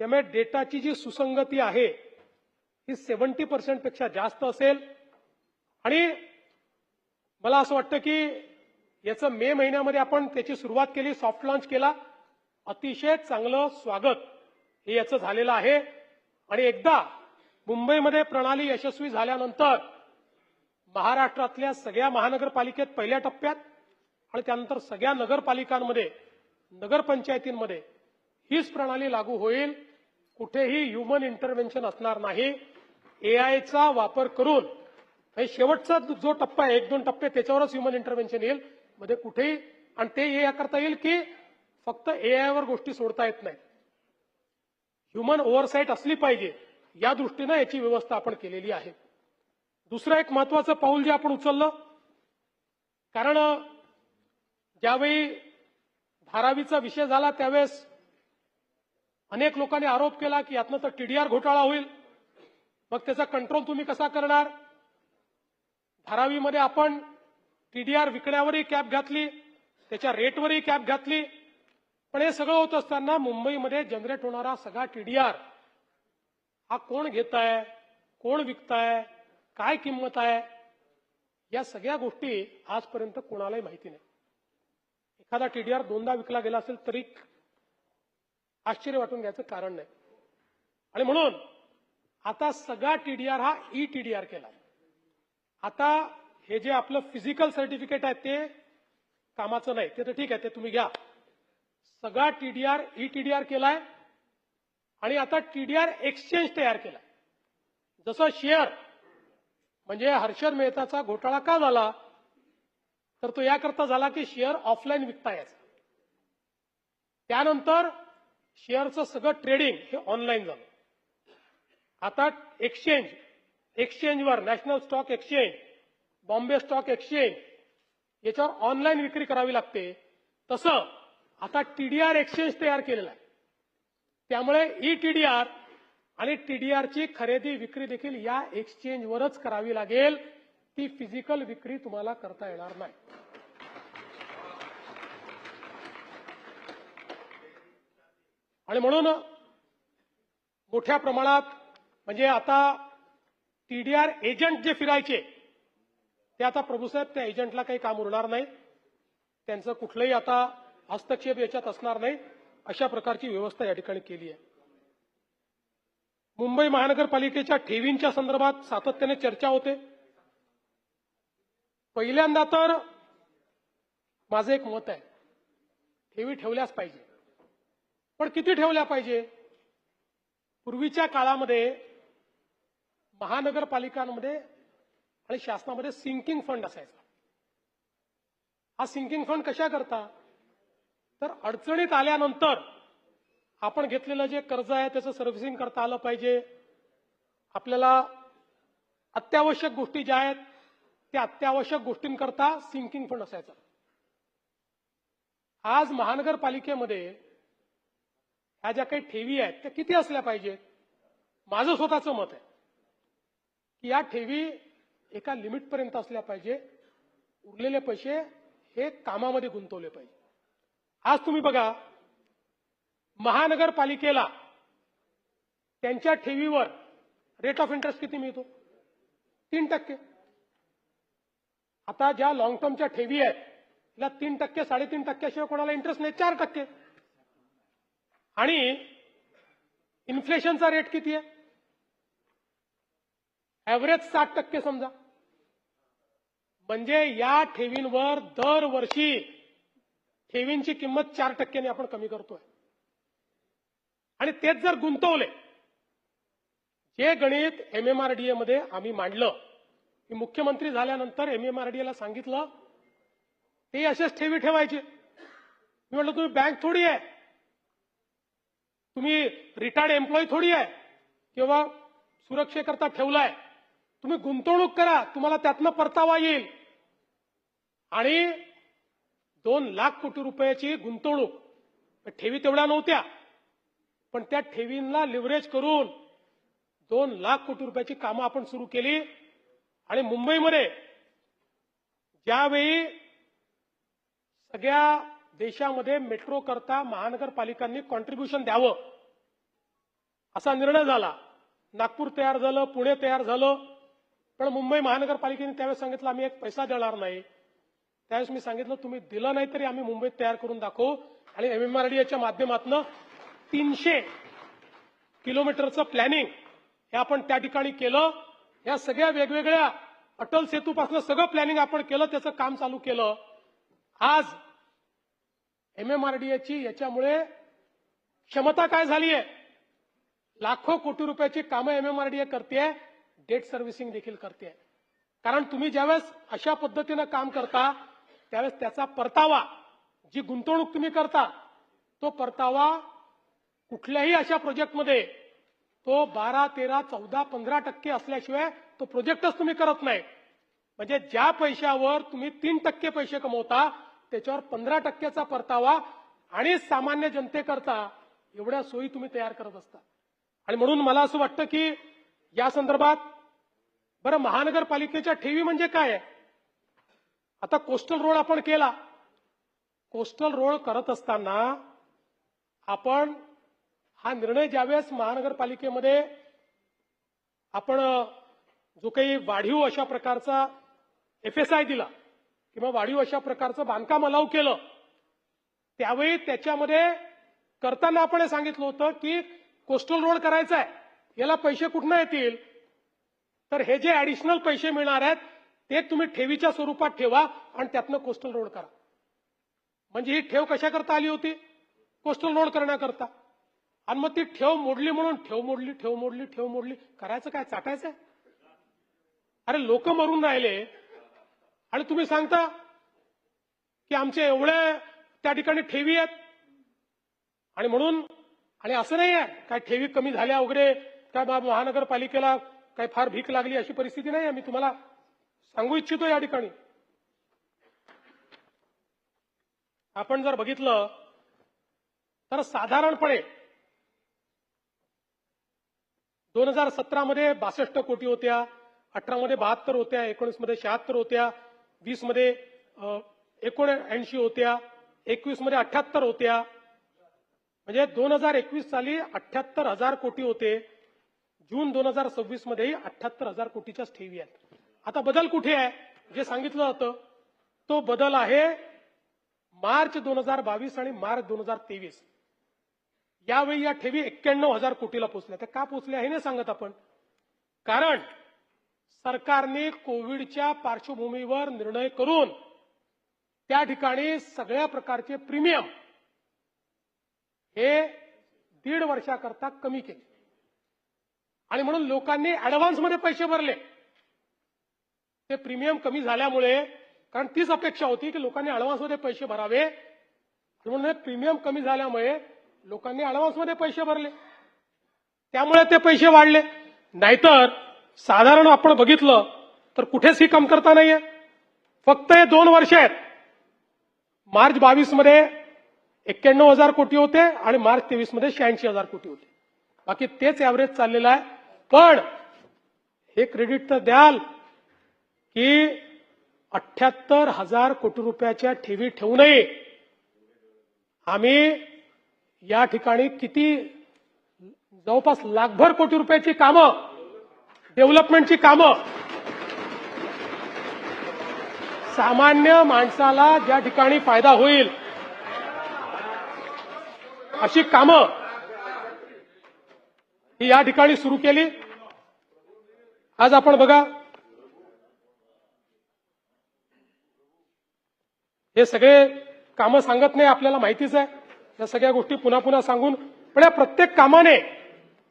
त्यामुळे डेटाची जी सुसंगती आहे ही 70% पेक्षा जास्त असेल. आणि मला असं वाटतं की याचं मे महिन्यामध्ये आपण त्याची सुरुवात केली, सॉफ्ट लॉन्च केला. अतिशय चांगलं स्वागत हे याचं झालेलं आहे. आणि एकदा मुंबईमध्ये प्रणाली यशस्वी झाल्यानंतर महाराष्ट्रातल्या सगळ्या महानगरपालिकेत पहिल्या टप्प्यात आणि त्यानंतर सगळ्या नगरपालिकांमध्ये, नगरपंचायतींमध्ये हीच प्रणाली लागू होईल. कुठेही ह्युमन इंटरव्हेन्शन असणार नाही. AIचा वापर करून शेवटचा जो टप्पा आहे, 1-2 टप्पे त्याच्यावरच ह्युमन इंटरव्हेन्शन येईल. मध्ये कुठेही, आणि ते हे करता येईल की फक्त एआयवर गोष्टी सोडता येत नाहीत. ह्युमन ओव्हरसाईट असली पाहिजे, या दृष्टीनं याची व्यवस्था आपण केलेली आहे. दुसरं एक महत्वाचं पाऊल जे आपण उचललं, कारण ज्यावेळी धारावीचा विषय झाला त्यावेळेस अनेक लोकांनी आरोप केला की यातनं तर टीडीआर घोटाळा होईल, मग त्याचा कंट्रोल तुम्ही कसा करणार. धारावीमध्ये आपण टीडीआर विकण्यावरही कॅप घातली, त्याच्या रेटवरही कॅप घातली, पण हे सगळं होत असताना मुंबईमध्ये जनरेट होणारा सगळा टीडीआर हा कोण घेताय, कोण विकताय, काय किंमत आहे, या सगळ्या गोष्टी आजपर्यंत कोणालाही माहिती नाही. एखादा टीडीआर 2दा विकला गेला असेल तरी आश्चर्य वाटून घ्यायचं कारण नाही. आणि म्हणून आता सगळा टीडीआर हा ई टीडीआर केला. आता हे जे आपलं फिजिकल सर्टिफिकेट आहे ते कामाचं नाही, ते तर ठीक आहे, ते तुम्ही घ्या. सगळा टीडीआर ई टीडीआर केलाय आणि आता टीडीआर एक्सचेंज तयार केलाय. जसं शेअर म्हणजे हर्षद मेहताचा घोटाळा का झाला, तर तो याकरता झाला की शेअर ऑफलाईन विकता यायचा. त्यानंतर शेअरचं सगळं ट्रेडिंग हे ऑनलाईन झालं. आता एक्सचेंजवर national stock exchange, Bombay stock exchange याच्यावर ऑनलाईन विक्री करावी लागते. तसं आता टीडीआर एक्सचेंज तयार केलेलं आहे. त्यामुळे ई टीडीआर आणि टीडीआरची खरेदी विक्री देखील या एक्सचेंजवरच करावी लागेल. ती फिजिकल विक्री तुम्हाला करता येणार नाही. आणि म्हणून मोठ्या प्रमाणात म्हणजे आता टीडीआर एजंट जे फिरायचे ते आता प्रभूसाहेब त्या एजंटला काही काम उरणार नाही. त्यांचं कुठलंही आता हस्तक्षेप याच्यात असणार नाही. अशा प्रकारची व्यवस्था या ठिकाणी केली आहे. मुंबई महानगरपालिकेच्या ठेवींच्या संदर्भात सातत्याने चर्चा होते. पहिल्यांदा तर माझं एक मत आहे, ठेवी ठेवल्याच पाहिजे, पण किती ठेवल्या पाहिजे. पूर्वीच्या काळामध्ये महानगरपालिकांमध्ये आणि शासनामध्ये सिंकिंग फंड असायचा. हा सिंकिंग फंड कशा करता, तर अडचणीत आल्यानंतर आपण घेतलेलं जे कर्ज आहे त्याचं सर्व्हिसिंग करता आलं पाहिजे. आपल्याला अत्यावश्यक गोष्टी ज्या आहेत त्या अत्यावश्यक गोष्टींकरता सिंकिंग फंड असायचा. आज महानगरपालिकेमध्ये ह्या ज्या काही ठेवी आहेत त्या किती असल्या पाहिजेत. माझं स्वतःचं मत आहे की या ठेवी एका लिमिटपर्यंत असल्या पाहिजे. उरलेले पैसे हे कामामध्ये गुंतवले पाहिजे. आज तुम्ही बघा, महानगरपालिकेला त्यांच्या ठेवीवर रेट ऑफ इंटरेस्ट किती मिळतो, 3%. आता ज्या लॉंग टर्मच्या ठेवी आहेत तिला 3%, 3.5% शिवाय कोणाला इंटरेस्ट नाही, 4%. आणि इन्फ्लेशनचा रेट किती आहे, ऍव्हरेज 7% समजा. म्हणजे या ठेवींवर दरवर्षी ठेवींची किंमत 4% आपण कमी करतोय. आणि तेच जर गुंतवले, जे गणित एमएमआरडीए मध्ये आम्ही मांडलं, की मुख्यमंत्री झाल्यानंतर एमएमआरडीए ला सांगितलं ते असेच ठेवी ठेवायचे. मी म्हटलं तुम्ही बँक थोडी आहे, तुम्ही रिटायर्ड एम्प्लॉई थोडी आहे किंवा सुरक्षेकरता ठेवलाय. तुम्ही गुंतवणूक करा, तुम्हाला त्यातनं परतावा येईल. आणि 2 लाख कोटी रुपयाची गुंतवणूक, ठेवी तेवढ्या नव्हत्या, पण त्या ठेवींना लिव्हरेज करून 2 लाख कोटी रुपयाची कामं आपण सुरू केली. आणि मुंबईमध्ये ज्यावेळी सगळ्या देशामध्ये मेट्रो करता महानगरपालिकांनी कॉन्ट्रीब्युशन द्यावं असा निर्णय झाला. नागपूर तयार झालं, पुणे तयार झालं, पण मुंबई महानगरपालिकेने त्यावेळेस सांगितलं आम्ही एक पैसा देणार नाही. त्यावेळेस मी सांगितलं तुम्ही दिलं नाही तरी आम्ही मुंबईत तयार करून दाखवू. आणि एमएमआरडीएच्या माध्यमातून 300 किलोमीटरचं प्लॅनिंग हे आपण त्या ठिकाणी केलं. या सगळ्या वेगवेगळ्या अटल सेतूपासून सगळं प्लॅनिंग आपण केलं, त्याचं काम चालू केलं. आज एमएमआरडीएची याच्यामुळे क्षमता काय झाली आहे, लाखो कोटी रुपयाची कामं एमएमआरडीए करते, डेट सर्व्हिसिंग देखील करते. कारण तुम्ही ज्यावेळेस अशा पद्धतीनं काम करता त्यावेळेस त्याचा परतावा, जी गुंतवणूक तुम्ही करता तो परतावा कुठल्याही अशा प्रोजेक्टमध्ये तो 12, 13, 14, 15% असल्याशिवाय तो प्रोजेक्टच तुम्ही करत नाही. म्हणजे ज्या पैशावर तुम्ही 3% पैसे कमवता त्याच्यावर 15%चा परतावा आणि सामान्य जनतेकरता एवढ्या सोयी तुम्ही तयार करत असता. आणि म्हणून मला असं वाटतं की या संदर्भात बरं महानगरपालिकेच्या ठेवी म्हणजे काय आहे? आता कोस्टल रोड आपण केला. कोस्टल रोड करत असताना आपण हा निर्णय ज्यावेळेस महानगरपालिकेमध्ये आपण जो काही वाढीव अशा प्रकारचा FSI दिला किंवा वाढीव अशा प्रकारचं बांधकाम अलाव केलं त्यावेळी त्याच्यामध्ये करताना आपण हे सांगितलं होतं की कोस्टल रोड करायचा आहे, याला पैसे कुठनं येतील? तर हे जे ऍडिशनल पैसे मिळणार आहेत ते तुम्ही ठेवीच्या स्वरूपात ठेवा आणि त्यातनं कोस्टल रोड करा. म्हणजे ही ठेव कशाकरता आली होती? कोस्टल रोड करण्याकरता. आणि मग ती ठेव मोडली म्हणून ठेव मोडली करायचं काय? चाटायचं? अरे लोक मरून राहिले आणि तुम्ही सांगता की आमचे एवढे त्या ठिकाणी ठेवी आहेत. आणि म्हणून आणि असं नाही आहे काय ठेवी कमी झाल्या वगैरे काय महानगरपालिकेला काय फार भीक लागली अशी परिस्थिती नाही आहे. मी तुम्हाला सांगू इच्छितो या ठिकाणी आपण जर बघितलं तर साधारणपणे 2017 मध्ये 62 कोटी होत्या, 18 मध्ये 72 होत्या, 19 मध्ये 76 होत्या, 20 मध्ये 79 होत्या, 21 मध्ये 78 होत्या. म्हणजे 2021 साली 78,000 कोटी होते. जून 2026 मध्येही 78,000 कोटीच्याच ठेवी आहेत. आता बदल कुठे आहे? जे सांगितलं होतं तो बदल आहे मार्च 2022 आणि मार्च 2023. यावेळी या ठेवी 91,000 कोटीला पोहोचल्या. त्या का पोहोचल्या हे नाही सांगत आपण. कारण सरकारने कोविडच्या पार्श्वभूमीवर निर्णय करून त्या ठिकाणी सगळ्या प्रकारचे प्रीमियम हे 1.5 वर्षाकरता कमी केले आणि म्हणून लोकांनी ऍडव्हान्समध्ये पैसे भरले. ते प्रीमियम कमी झाल्यामुळे कारण तीच अपेक्षा होती की लोकांनी ऍडव्हान्समध्ये पैसे भरावे म्हणून प्रीमियम कमी झाल्यामुळे लोकांनी ऍडव्हान्समध्ये पैसे भरले त्यामुळे ते पैसे वाढले. नाहीतर साधारण आपण बघितलं तर कुठेच ही कमतरता नाहीये. फक्त हे 2 वर्ष आहेत. मार्च 22 मध्ये 91,000 कोटी होते आणि मार्च 23 मध्ये 86,000 कोटी होते. बाकी तेच ऍव्हरेज चाललेलं आहे. पण हे क्रेडिट तर द्याल की 78,000 कोटी रुपयाच्या ठेवी ठेवूनही आम्ही या ठिकाणी किती जवळपास लाखभर कोटी रुपयाची कामं डेव्हलपमेंटची कामं सामान्य माणसाला ज्या ठिकाणी फायदा होईल अशी कामं ही या ठिकाणी सुरू केली. आज आपण बघा हे सगळे कामं सांगत नाही आपल्याला माहितीच आहे. या सगळ्या गोष्टी पुन्हा पुन्हा सांगून पण या प्रत्येक कामाने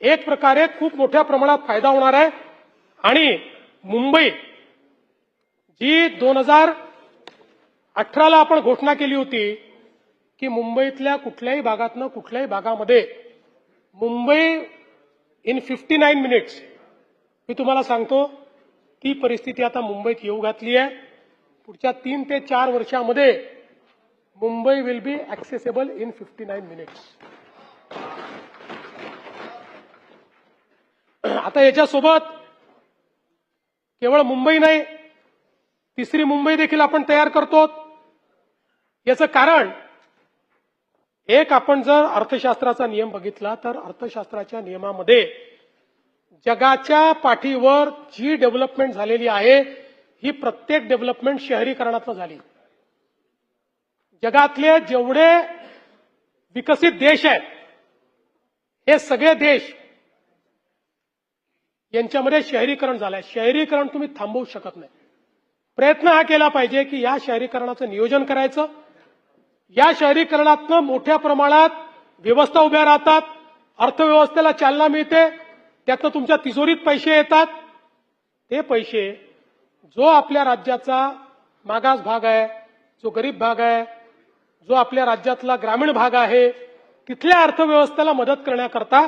एक प्रकारे खूप मोठ्या प्रमाणात फायदा होणार आहे. आणि मुंबई जी 2018ला आपण घोषणा केली होती की मुंबईतल्या कुठल्याही भागातनं कुठल्याही भागामध्ये मुंबई इन 59 मिनिट्स मी तुम्हाला सांगतो ती परिस्थिती आता मुंबईत येऊ घातली आहे. पुढच्या 3 ते 4 वर्षामध्ये Mumbai will be accessible in 59 minutes. आता याच्यासोबत केवळ मुंबई नाही 3री मुंबई देखील आपण तयार करतो. याचं कारण एक आपण जर अर्थशास्त्राचा नियम बघितला तर अर्थशास्त्राच्या नियमामध्ये जगाच्या पाठीवर जी डेव्हलपमेंट झालेली आहे ही प्रत्येक डेव्हलपमेंट शहरीकरणातून झाली. जगातले जेवढे विकसित देश आहेत हे सगळे देश यांच्यामध्ये शहरीकरण झालंय. शहरीकरण तुम्ही थांबवू शकत नाही. प्रयत्न हा केला पाहिजे की या शहरीकरणाचं नियोजन करायचं. या शहरीकरणातनं मोठ्या प्रमाणात व्यवस्था उभ्या राहतात, अर्थव्यवस्थेला चालना मिळते, त्यातनं तुमच्या तिजोरीत पैसे येतात. ते पैसे जो आपल्या राज्याचा मागास भाग आहे, जो गरीब भाग आहे, जो आपल्या राज्यातला ग्रामीण भाग आहे तिथल्या अर्थव्यवस्थेला मदत करण्याकरता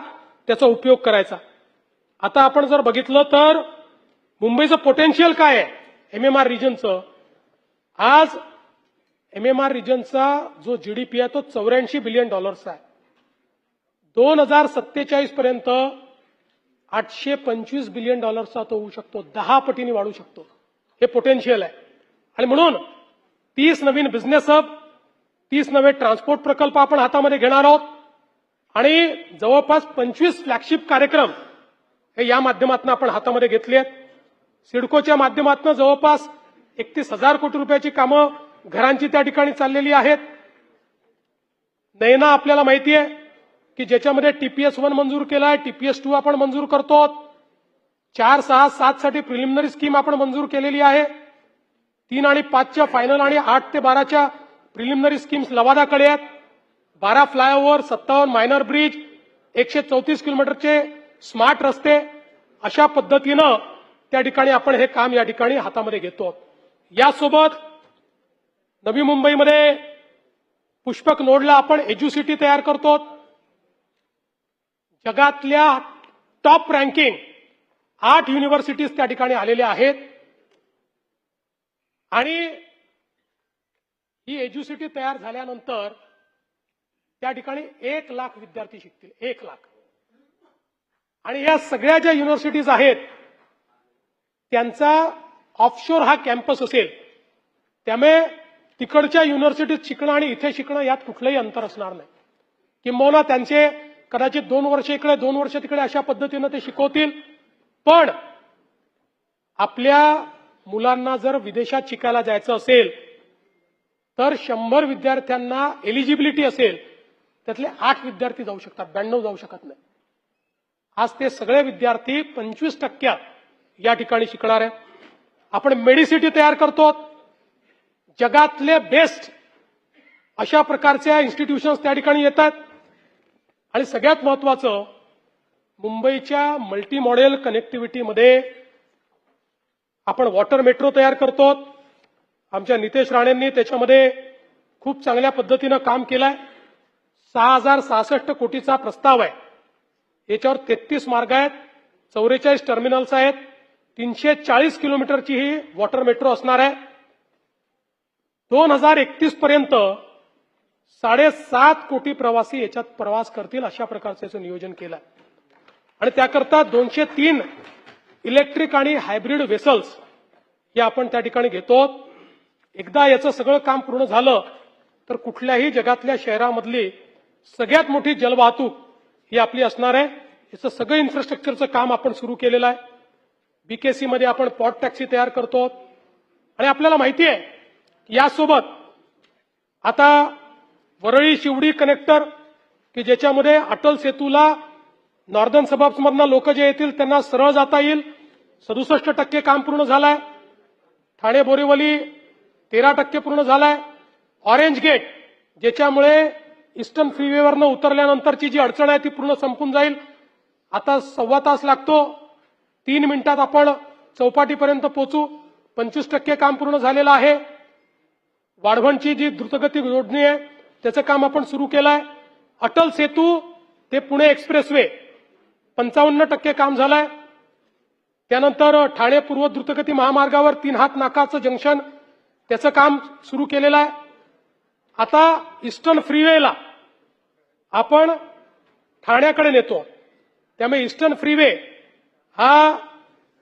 त्याचा उपयोग करायचा. आता आपण जर बघितलं तर मुंबईचं पोटेन्शियल काय आहे एमएमआर रिजनचं, आज एमएमआर रिजनचा जो जीडीपी आहे तो $84 बिलियन आहे. 2047 पर्यंत $825 बिलियन तो होऊ शकतो, 10 पटीने वाढू शकतो. हे पोटेन्शियल आहे. आणि म्हणून 30 नवीन बिझनेस हब, 30 नवे ट्रान्सपोर्ट प्रकल्प आपण हातामध्ये घेणार आहोत आणि जवळपास 25 फ्लॅगशिप कार्यक्रम हे या माध्यमातून आपण हातामध्ये घेतले आहेत. सिडकोच्या माध्यमातून जवळपास 31,000 कोटी रुपयाची कामं घरांची त्या ठिकाणी चाललेली आहेत. नैना आपल्याला माहिती आहे की ज्याच्यामध्ये TPS 1 मंजूर केला आहे, TPS 2 आपण मंजूर करतो. 4, 6, 7 साठी प्रिलिमिनरी स्कीम आपण मंजूर केलेली आहे. 3 आणि 5च्या फायनल आणि 8 ते 12च्या प्रिलिमिनरी स्कीम्स लवादाकडे आहेत. 12 फ्लायओव्हर, 57 मायनर ब्रिज, 134 किलोमीटरचे स्मार्ट रस्ते, अशा पद्धतीनं त्या ठिकाणी आपण हे काम या ठिकाणी हातामध्ये घेतो. यासोबत नवी मुंबईमध्ये पुष्पक नोडला आपण एज्युसिटी तयार करतो. जगातल्या टॉप रँकिंग 8 युनिव्हर्सिटीज त्या ठिकाणी आलेल्या आहेत आणि ही एज्युसिटी तयार झाल्यानंतर त्या ठिकाणी 1 लाख विद्यार्थी शिकतील. 1 लाख. आणि या सगळ्या ज्या युनिव्हर्सिटीज आहेत त्यांचा ऑफशोर हा कॅम्पस असेल, त्यामुळे तिकडच्या युनिव्हर्सिटीत शिकणं आणि इथे शिकणं यात कुठलंही अंतर असणार नाही. किंबहुना त्यांचे कदाचित 2 वर्ष इकडे 2 वर्ष तिकडे अशा पद्धतीनं ते शिकवतील. पण आपल्या मुलांना जर विदेशात शिकायला जायचं असेल तर 100 विद्यार्थ्यांना एलिजिबिलिटी असेल, त्यातले 8 विद्यार्थी जाऊ शकतात, 92 जाऊ शकत नाही. आज ते सगळे विद्यार्थी 25% या ठिकाणी शिकणार आहेत. आपण मेडिसिटी तयार करतो. जगातले बेस्ट अशा प्रकारच्या इन्स्टिट्यूशन्स त्या ठिकाणी येतात. आणि सगळ्यात महत्वाचं, मुंबईच्या मल्टी मॉडेल कनेक्टिव्हिटीमध्ये आपण वॉटर मेट्रो तयार करतो. आमच्या नितेश राणेंनी त्याच्यामध्ये खूप चांगल्या पद्धतीनं काम केलंय. 6,066 कोटीचा प्रस्ताव आहे. याच्यावर 33 मार्ग आहेत, 44 टर्मिनल्स आहेत, 340 किलोमीटरची ही वॉटर मेट्रो असणार आहे. 2031 पर्यंत 7.5 कोटी प्रवासी याच्यात प्रवास करतील अशा प्रकारचं याचं नियोजन केलं आहे. आणि त्याकरता 203 इलेक्ट्रिक आणि हायब्रिड वेसल्स हे आपण त्या ठिकाणी घेतो. एकदा याचं सगळं काम पूर्ण झालं तर कुठल्याही जगातल्या शहरामधली सगळ्यात मोठी जलवाहतूक ही आपली असणार आहे. याचं सगळं इन्फ्रास्ट्रक्चरचं काम आपण सुरू केलेलं आहे. BKC मध्ये आपण पॉट टॅक्सी तयार करतो. आणि आपल्याला माहिती आहे की यासोबत आता वरळी शिवडी कनेक्टर की ज्याच्यामध्ये अटल सेतूला नॉर्दर्न सबअर्ब्समधनं लोक जे येतील त्यांना सरळ जाता येईल, 67% काम पूर्ण झालंय. ठाणे बोरिवली 13% पूर्ण झालाय. ऑरेंज गेट ज्याच्यामुळे ईस्टर्न फ्रीवेवरनं उतरल्यानंतरची जी अडचण आहे ती पूर्ण संपून जाईल. आता 1.25 तास लागतो, 3 मिनिटात आपण चौपाटीपर्यंत पोहोचू. 25% काम पूर्ण झालेलं आहे. वाढवणची जी द्रुतगती जोडणी आहे त्याचं काम आपण सुरू केलंय. अटल सेतू ते पुणे एक्सप्रेसवे 55% काम झालंय. त्यानंतर ठाणे पूर्व द्रुतगती महामार्गावर 3 हात नाकाचं जंक्शन त्याचं काम सुरू केलेलं आहे. आता ईस्टर्न फ्रीवेला आपण ठाण्याकडे नेतो, त्यामुळे ईस्टर्न फ्रीवे हा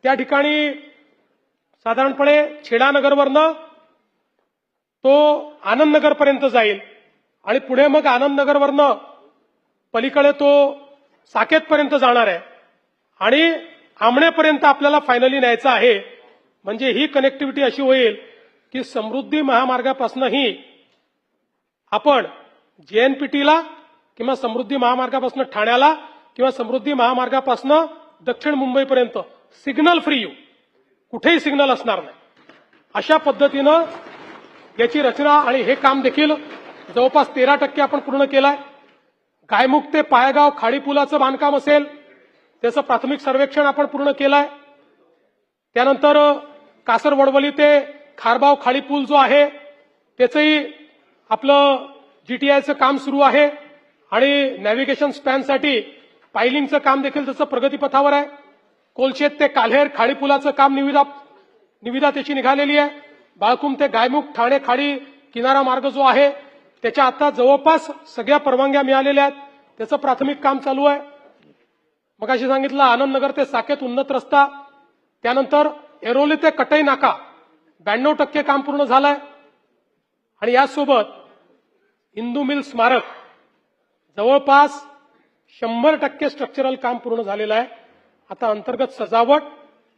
त्या ठिकाणी साधारणपणे छेडानगरवरनं तो आनंदनगरपर्यंत जाईल आणि पुढे मग आनंदनगरवरनं पलीकडे तो साकेतपर्यंत जाणार आहे आणि आमणेपर्यंत आपल्याला फायनली न्यायचं आहे. म्हणजे ही कनेक्टिव्हिटी अशी होईल की समृद्धी महामार्गापासूनही आपण JNPTला किंवा समृद्धी महामार्गापासून ठाण्याला किंवा समृद्धी महामार्गापासून दक्षिण मुंबईपर्यंत सिग्नल फ्री येऊ, कुठेही सिग्नल असणार नाही. अशा पद्धतीनं याची रचना आणि हे काम देखील जवळपास 13% आपण पूर्ण केलंय. गायमुख ते पायगाव खाडी पुलाचं बांधकाम असेल त्याचं प्राथमिक सर्वेक्षण आपण पूर्ण केलंय. त्यानंतर कासरवडवली ते खारबाव खाडी पूल जो आहे त्याचंही आपलं GTIचं काम सुरू आहे आणि नॅव्हिगेशन स्पॅनसाठी पायलिंगचं काम देखील त्याचं प्रगतीपथावर आहे. कोलशेत ते काल्हेर खाडी पुलाचं काम निविदा त्याची निघालेली आहे. बाळकुम ते गायमुख ठाणे खाडी किनारा मार्ग जो आहे त्याच्या आता जवळपास सगळ्या परवानग्या मिळालेल्या आहेत. त्याचं प्राथमिक काम चालू आहे. मगाशी सांगितलं आनंदनगर ते साकेत उन्नत रस्ता, त्यानंतर एरोली ते कटई नाका 92% काम पूर्ण झालंय. आणि यासोबत हिंदू मिल स्मारक जवळपास 100% स्ट्रक्चरल काम पूर्ण झालेलं आहे. आता अंतर्गत सजावट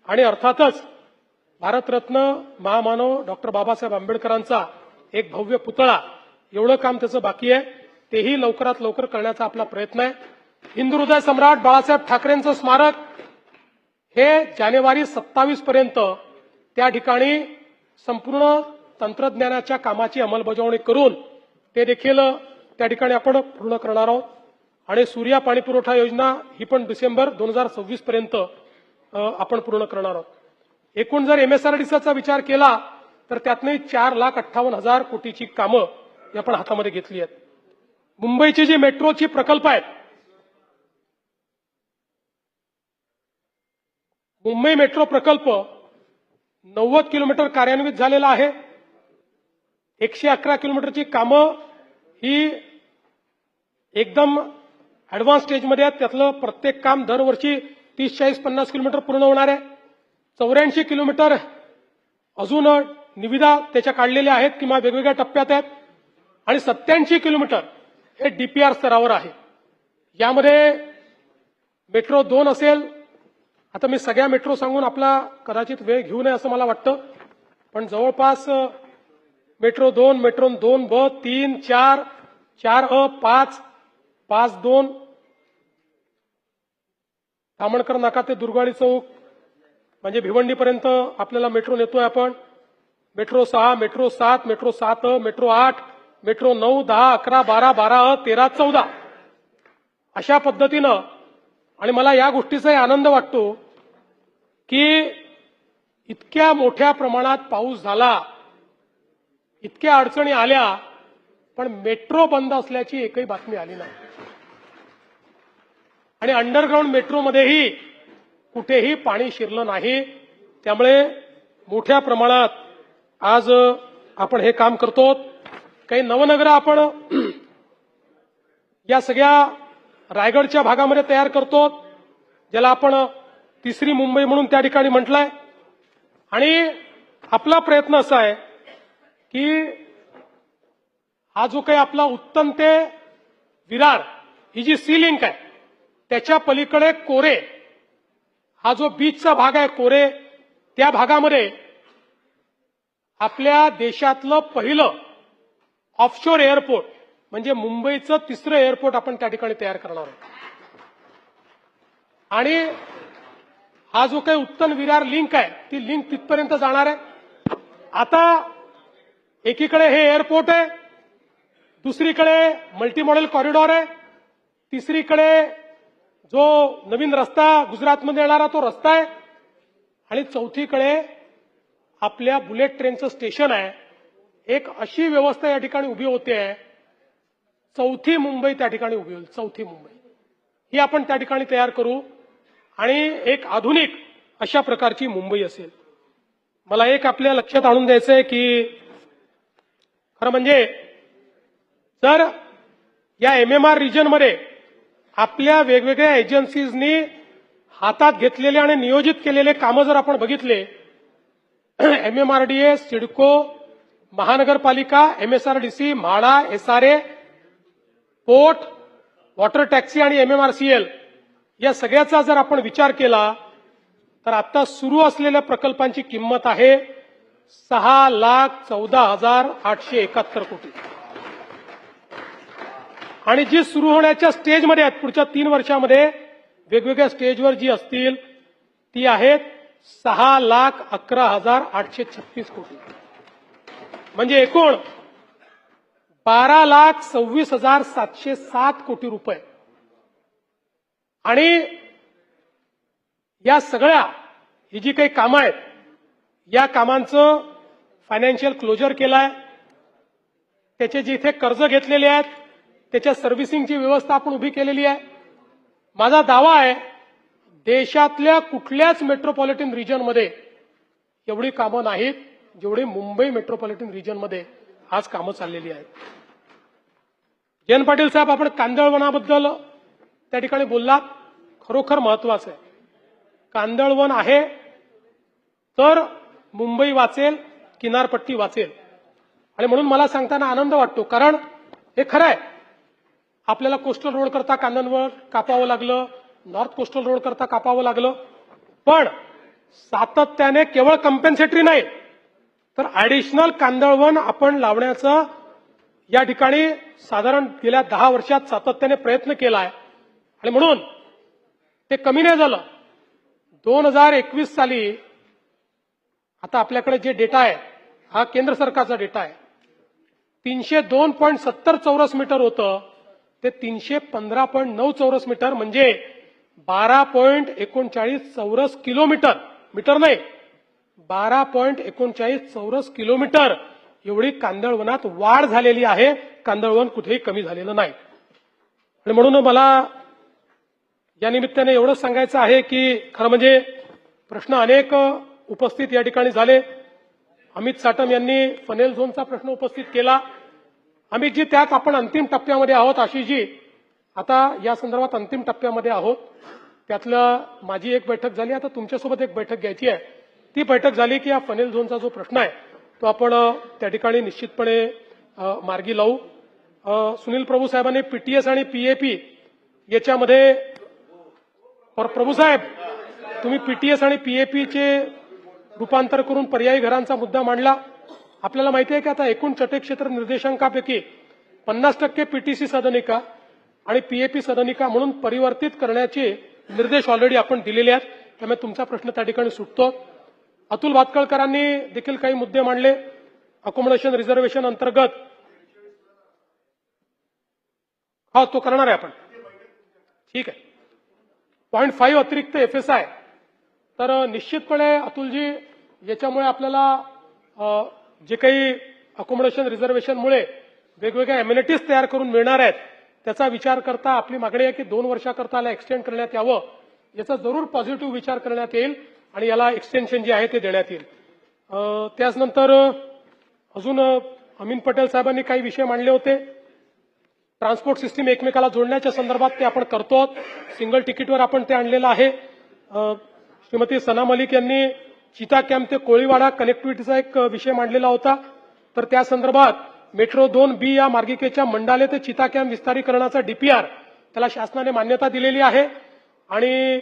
आणि अर्थातच भारतरत्न महामानव डॉक्टर बाबासाहेब आंबेडकरांचा एक भव्य पुतळा एवढं काम त्याचं बाकी आहे. तेही लवकरात लवकर करण्याचा आपला प्रयत्न आहे. हिंदू हृदय सम्राट बाळासाहेब ठाकरेंचं स्मारक हे जानेवारी 27 पर्यंत त्या ठिकाणी संपूर्ण तंत्रज्ञानाच्या कामाची अंमलबजावणी करून ते देखील त्या ठिकाणी आपण पूर्ण करणार आहोत. आणि सूर्या पाणी पुरवठा योजना ही पण डिसेंबर 2026 पर्यंत आपण पूर्ण करणार आहोत. एकूण जर MSRDCचा विचार केला तर त्यातनं 4,58,000 कोटीची कामं ही आपण हातामध्ये घेतली आहेत. मुंबईची जी मेट्रोची प्रकल्प आहेत, मुंबई मेट्रो प्रकल्प 90 किलोमीटर कार्यान्वित झालेला आहे. 111 किलोमीटरची कामं ही एकदम ऍडव्हान्स स्टेजमध्ये आहेत. त्यातलं प्रत्येक काम दरवर्षी 30, 40, 50 किलोमीटर पूर्ण होणार आहे. 84 किलोमीटर अजून निविदा त्याच्या काढलेल्या आहेत किंवा वेगवेगळ्या टप्प्यात आहेत. आणि 87 किलोमीटर हे DPR स्तरावर आहे. यामध्ये मेट्रो 2 असेल. आता मी सगळ्या मेट्रो सांगून आपला कदाचित वेळ घेऊ नये असं मला वाटतं, पण जवळपास metro 2, metro 2B, 3, 4, 4A, 5, 5-2, Tamankar नाका ते दुर्गाडी चौक म्हणजे भिवंडीपर्यंत आपल्याला मेट्रो नेतोय आपण. Metro 6, metro 7, metro 7A, metro 8, metro 9, 10, 11, 12, 12A, 13, 14 अशा पद्धतीनं. आणि मला या गोष्टीचाही आनंद वाटतो की इतक्या मोठ्या प्रमाणात पाऊस झाला, इतक्या अडचणी आल्या, पण मेट्रो बंद असल्याची एकही बातमी आली नाही. आणि अंडरग्राऊंड मेट्रोमध्येही कुठेही पाणी शिरलं नाही. त्यामुळे मोठ्या प्रमाणात आज आपण हे काम करतो. काही नवनगरं आपण या सगळ्या रायगडच्या भागामध्ये तयार करतो, ज्याला आपण तिसरी मुंबई म्हणून त्या ठिकाणी म्हटलंय. आणि आपला प्रयत्न असा आहे की हा जो काही आपला उत्तम ते विरार ही जी सी लिंक आहे त्याच्या पलीकडे कोरे हा जो बीचचा भाग आहे कोरे, त्या भागामध्ये आपल्या देशातलं पहिलं ऑफशोर एअरपोर्ट म्हणजे मुंबईचं तिसरं एअरपोर्ट आपण त्या ठिकाणी तयार करणार आहोत. आणि हा जो काही उत्तम विरार लिंक आहे ती लिंक तिथपर्यंत जाणार आहे. आता एकीकडे हे एअरपोर्ट आहे, दुसरीकडे मल्टी मॉडेल कॉरिडॉर आहे, तिसरीकडे जो नवीन रस्ता गुजरातमध्ये येणारा तो रस्ता आहे, आणि चौथीकडे आपल्या बुलेट ट्रेनचं स्टेशन आहे. एक अशी व्यवस्था या ठिकाणी उभी होते आहे. चौथी मुंबई त्या ठिकाणी उभी होईल. चौथी मुंबई ही आपण त्या ठिकाणी तयार करू आणि एक आधुनिक अशा प्रकारची मुंबई असेल. मला एक आपल्या लक्षात आणून द्यायचंय की खरं म्हणजे जर या MMR रिजनमध्ये आपल्या वेगवेगळ्या एजन्सीजनी हातात घेतलेले आणि नियोजित केलेले कामं जर आपण बघितले, MMRDA, सिडको, महानगरपालिका, MSRDC, MHADA, SRA, port, water taxi आणि MMRCL या सगळ्याचा जर आपण विचार केला तर आता सुरू असलेल्या प्रकल्पांची किंमत आहे 6,14,871 कोटी. आणि जी सुरू होण्याच्या स्टेजमध्ये आहेत पुढच्या 3 वर्षामध्ये वेगवेगळ्या स्टेजवर जी असतील ती आहेत 6,11,836 कोटी. म्हणजे एकूण 12,26,707 कोटी रुपये. आणि या सगळ्या ही जी काही कामं आहेत या कामांचं फायनान्शियल क्लोजर केलंय. त्याचे जिथे कर्ज घेतलेले आहेत त्याच्या सर्व्हिसिंगची व्यवस्था आपण उभी केलेली आहे. माझा दावा आहे देशातल्या कुठल्याच मेट्रोपॉलिटन रिजनमध्ये एवढी कामं नाहीत जेवढी मुंबई मेट्रोपॉलिटन रिजनमध्ये आज कामं चाललेली आहेत. जयंत पाटील साहेब, आपण कांदळवनाबद्दल त्या ठिकाणी बोललात, खरोखर महत्वाचं आहे. कांदळवन आहे तर मुंबई वाचेल, किनारपट्टी वाचेल. आणि म्हणून मला सांगताना आनंद वाटतो, कारण हे खरं आहे, आपल्याला कोस्टल रोड करता कांदळवन कापावं लागलं, नॉर्थ कोस्टल रोड करता कापावं लागलं, पण सातत्याने केवळ कंपेन्सेटरी नाही तर ऍडिशनल कांदळवन आपण लावण्याचं या ठिकाणी साधारण गेल्या 10 वर्षात सातत्याने प्रयत्न केला आहे. आणि म्हणून ते कमी नाही झालं. 2021 साली आता आपल्याकडे जे डेटा आहे हा केंद्र सरकारचा डेटा आहे, 302.70 चौरस मीटर होतं ते 315.9 चौरस मीटर, म्हणजे 12.39 चौरस किलोमीटर, मीटर नाही 12.39 चौरस किलोमीटर एवढी कांदळवनात वाढ झालेली आहे. कांदळवन कुठेही कमी झालेलं नाही. आणि म्हणून मला या निमित्ताने एवढंच सांगायचं आहे की खरं म्हणजे प्रश्न अनेक उपस्थित या ठिकाणी झाले. अमित साटम यांनी फनेल झोनचा प्रश्न उपस्थित केला. अमितजी, त्यात आपण अंतिम टप्प्यामध्ये आहोत. आशिषजी, आता या संदर्भात अंतिम टप्प्यामध्ये आहोत. त्यातलं माझी एक बैठक झाली, आता तुमच्यासोबत एक बैठक घ्यायची आहे. ती बैठक झाली की या फनेल झोनचा जो प्रश्न आहे तो आपण त्या ठिकाणी निश्चितपणे मार्गी लावू. सुनील प्रभू साहेबांनी पीटीएस आणि पीएपी याच्यामध्ये, प्रभू साहेब तुम्ही पीटीएस आणि पीएपीचे रूपांतर करून पर्यायी घरांचा मुद्दा मांडला. आपल्याला माहिती आहे की आता एकूण चटे क्षेत्र निर्देशांकापैकी 50% पीटीसी सदनिका आणि पीएपी सदनिका म्हणून परिवर्तित करण्याचे निर्देश ऑलरेडी आपण दिलेले आहेत. त्यामुळे तुमचा प्रश्न त्या ठिकाणी सुटतो. अतुल भातखळकरांनी देखील काही मुद्दे मांडले. अकोमोडेशन रिझर्वेशन अंतर्गत हा तो करणार आहे आपण, ठीक आहे. 0.5 अतिरिक्त एफएसआय, तर निश्चितपणे अतुलजी याच्यामुळे आपल्याला जे काही अकोमोडेशन रिझर्वेशनमुळे वेगवेगळ्या एम्युनिटीज तयार करून मिळणार आहेत त्याचा विचार करता आपली मागणी आहे की 2 वर्षाकरता याला एक्सटेंड करण्यात यावं. याचा जरूर पॉझिटिव्ह विचार करण्यात येईल आणि याला एक्सटेन्शन जे आहे ते देण्यात येईल. त्याचनंतर अजून अमीन पटेल साहेबांनी काही विषय मांडले होते. ट्रान्सपोर्ट सिस्टीम एकमेकाला जोडण्याच्या संदर्भात ते आपण करतो. सिंगल तिकीटवर आपण ते आणलेलं आहे. श्रीमती सना मलिक यांनी चिता कॅम्प ते कोळीवाडा कनेक्टिव्हिटीचा एक विषय मांडलेला होता. तर त्या संदर्भात मेट्रो 2B या मार्गिकेच्या मंडाले ते चिता कॅम्प विस्तारीकरणाचा डीपीआर त्याला शासनाने मान्यता दिलेली आहे आणि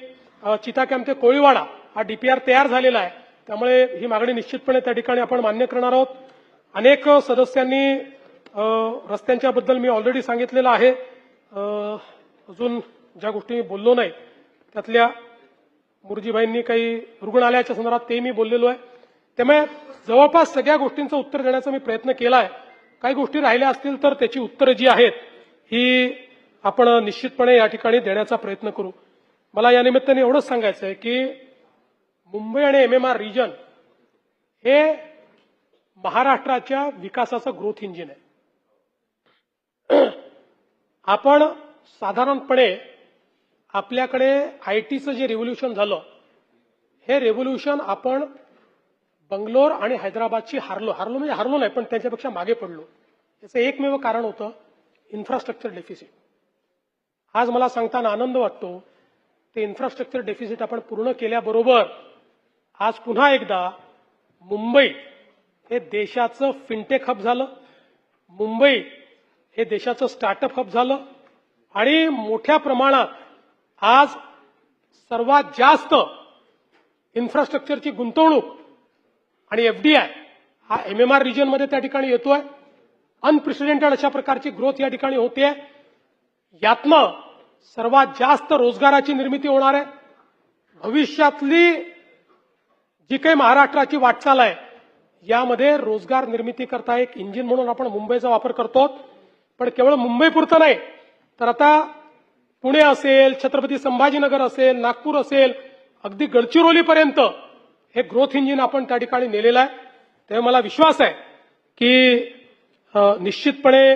चिता कॅम्प ते कोळीवाडा हा डीपीआर तयार झालेला आहे. त्यामुळे ही मागणी निश्चितपणे त्या ठिकाणी आपण मान्य करणार आहोत. अनेक सदस्यांनी रस्त्यांच्या बद्दल मी ऑलरेडी सांगितलेलं आहे. अजून ज्या गोष्टी मी बोललो नाही त्यातल्या मुरजीभाईंनी काही रुग्णालयाच्या संदर्भात ते मी बोललेलो आहे. त्यामुळे जवळपास सगळ्या गोष्टींचं उत्तर देण्याचा मी प्रयत्न केला आहे. काही गोष्टी राहिल्या असतील तर त्याची उत्तरं जी आहेत ही आपण निश्चितपणे या ठिकाणी देण्याचा प्रयत्न करू. मला या निमित्ताने एवढंच सांगायचं आहे की मुंबई आणि एमएमआर रिजन हे महाराष्ट्राच्या विकासाचं ग्रोथ इंजिन आहे. आपण साधारणपणे आपल्याकडे आयटीचं जे रेव्होल्युशन झालं हे रेव्होल्युशन आपण बंगलोर आणि हैदराबादची हारलो म्हणजे हारलो नाही पण त्याच्यापेक्षा मागे पडलो. याचं एकमेव कारण होतं इन्फ्रास्ट्रक्चर डेफिसिट. आज मला सांगताना आनंद वाटतो ते इन्फ्रास्ट्रक्चर डेफिसिट आपण पूर्ण केल्याबरोबर आज पुन्हा एकदा मुंबई हे देशाचं फिनटेक हब झालं, मुंबई हे देशाचं स्टार्टअप हब झालं आणि मोठ्या प्रमाणात आज सर्वात जास्त इन्फ्रास्ट्रक्चरची गुंतवणूक आणि एफडीआय हा एमएमआर रिजनमध्ये त्या ठिकाणी येतोय. अनप्रेसिडेंटेड अशा प्रकारची ग्रोथ या ठिकाणी होते. यातनं सर्वात जास्त रोजगाराची निर्मिती होणार आहे. भविष्यातली जी काही महाराष्ट्राची वाटचाल आहे यामध्ये रोजगार निर्मिती करता एक इंजिन म्हणून आपण मुंबईचा वापर करतो. पण केवळ मुंबईपुरतं नाही तर आता पुणे असेल, छत्रपती संभाजीनगर असेल, नागपूर असेल, अगदी गडचिरोलीपर्यंत हे ग्रोथ इंजिन आपण त्या ठिकाणी नेलेलं आहे. त्यामुळे मला विश्वास आहे की निश्चितपणे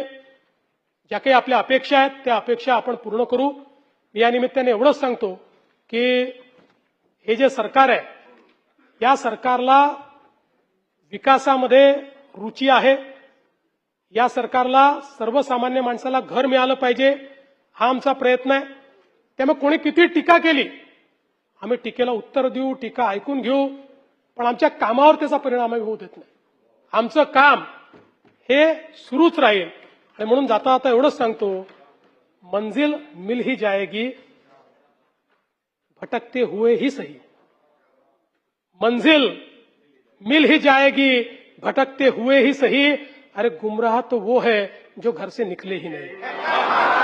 ज्या काही आपल्या अपेक्षा आहेत त्या अपेक्षा आपण पूर्ण करू. मी या निमित्ताने एवढंच सांगतो की हे जे सरकार आहे या सरकारला विकासामध्ये रुची आहे. या सरकारला सर्वसामान्य माणसाला घर मिळालं पाहिजे हा आमचा प्रयत्न आहे. त्यामुळे कोणी किती टीका केली आम्ही टीकेला उत्तर देऊ, टीका ऐकून घेऊ, पण आमच्या कामावर त्याचा परिणाम होऊ देत नाही. आमचं काम हे सुरूच राहील. आणि म्हणून जाता जाता एवढंच सांगतो, मंजिल मिल ही जाएगी भटकते हुए ही सही. मंजिल मिल ही जाएगी भटकते हुए ही सही. अरे गुमराह तो वो है जो घर से निकले ही नहीं.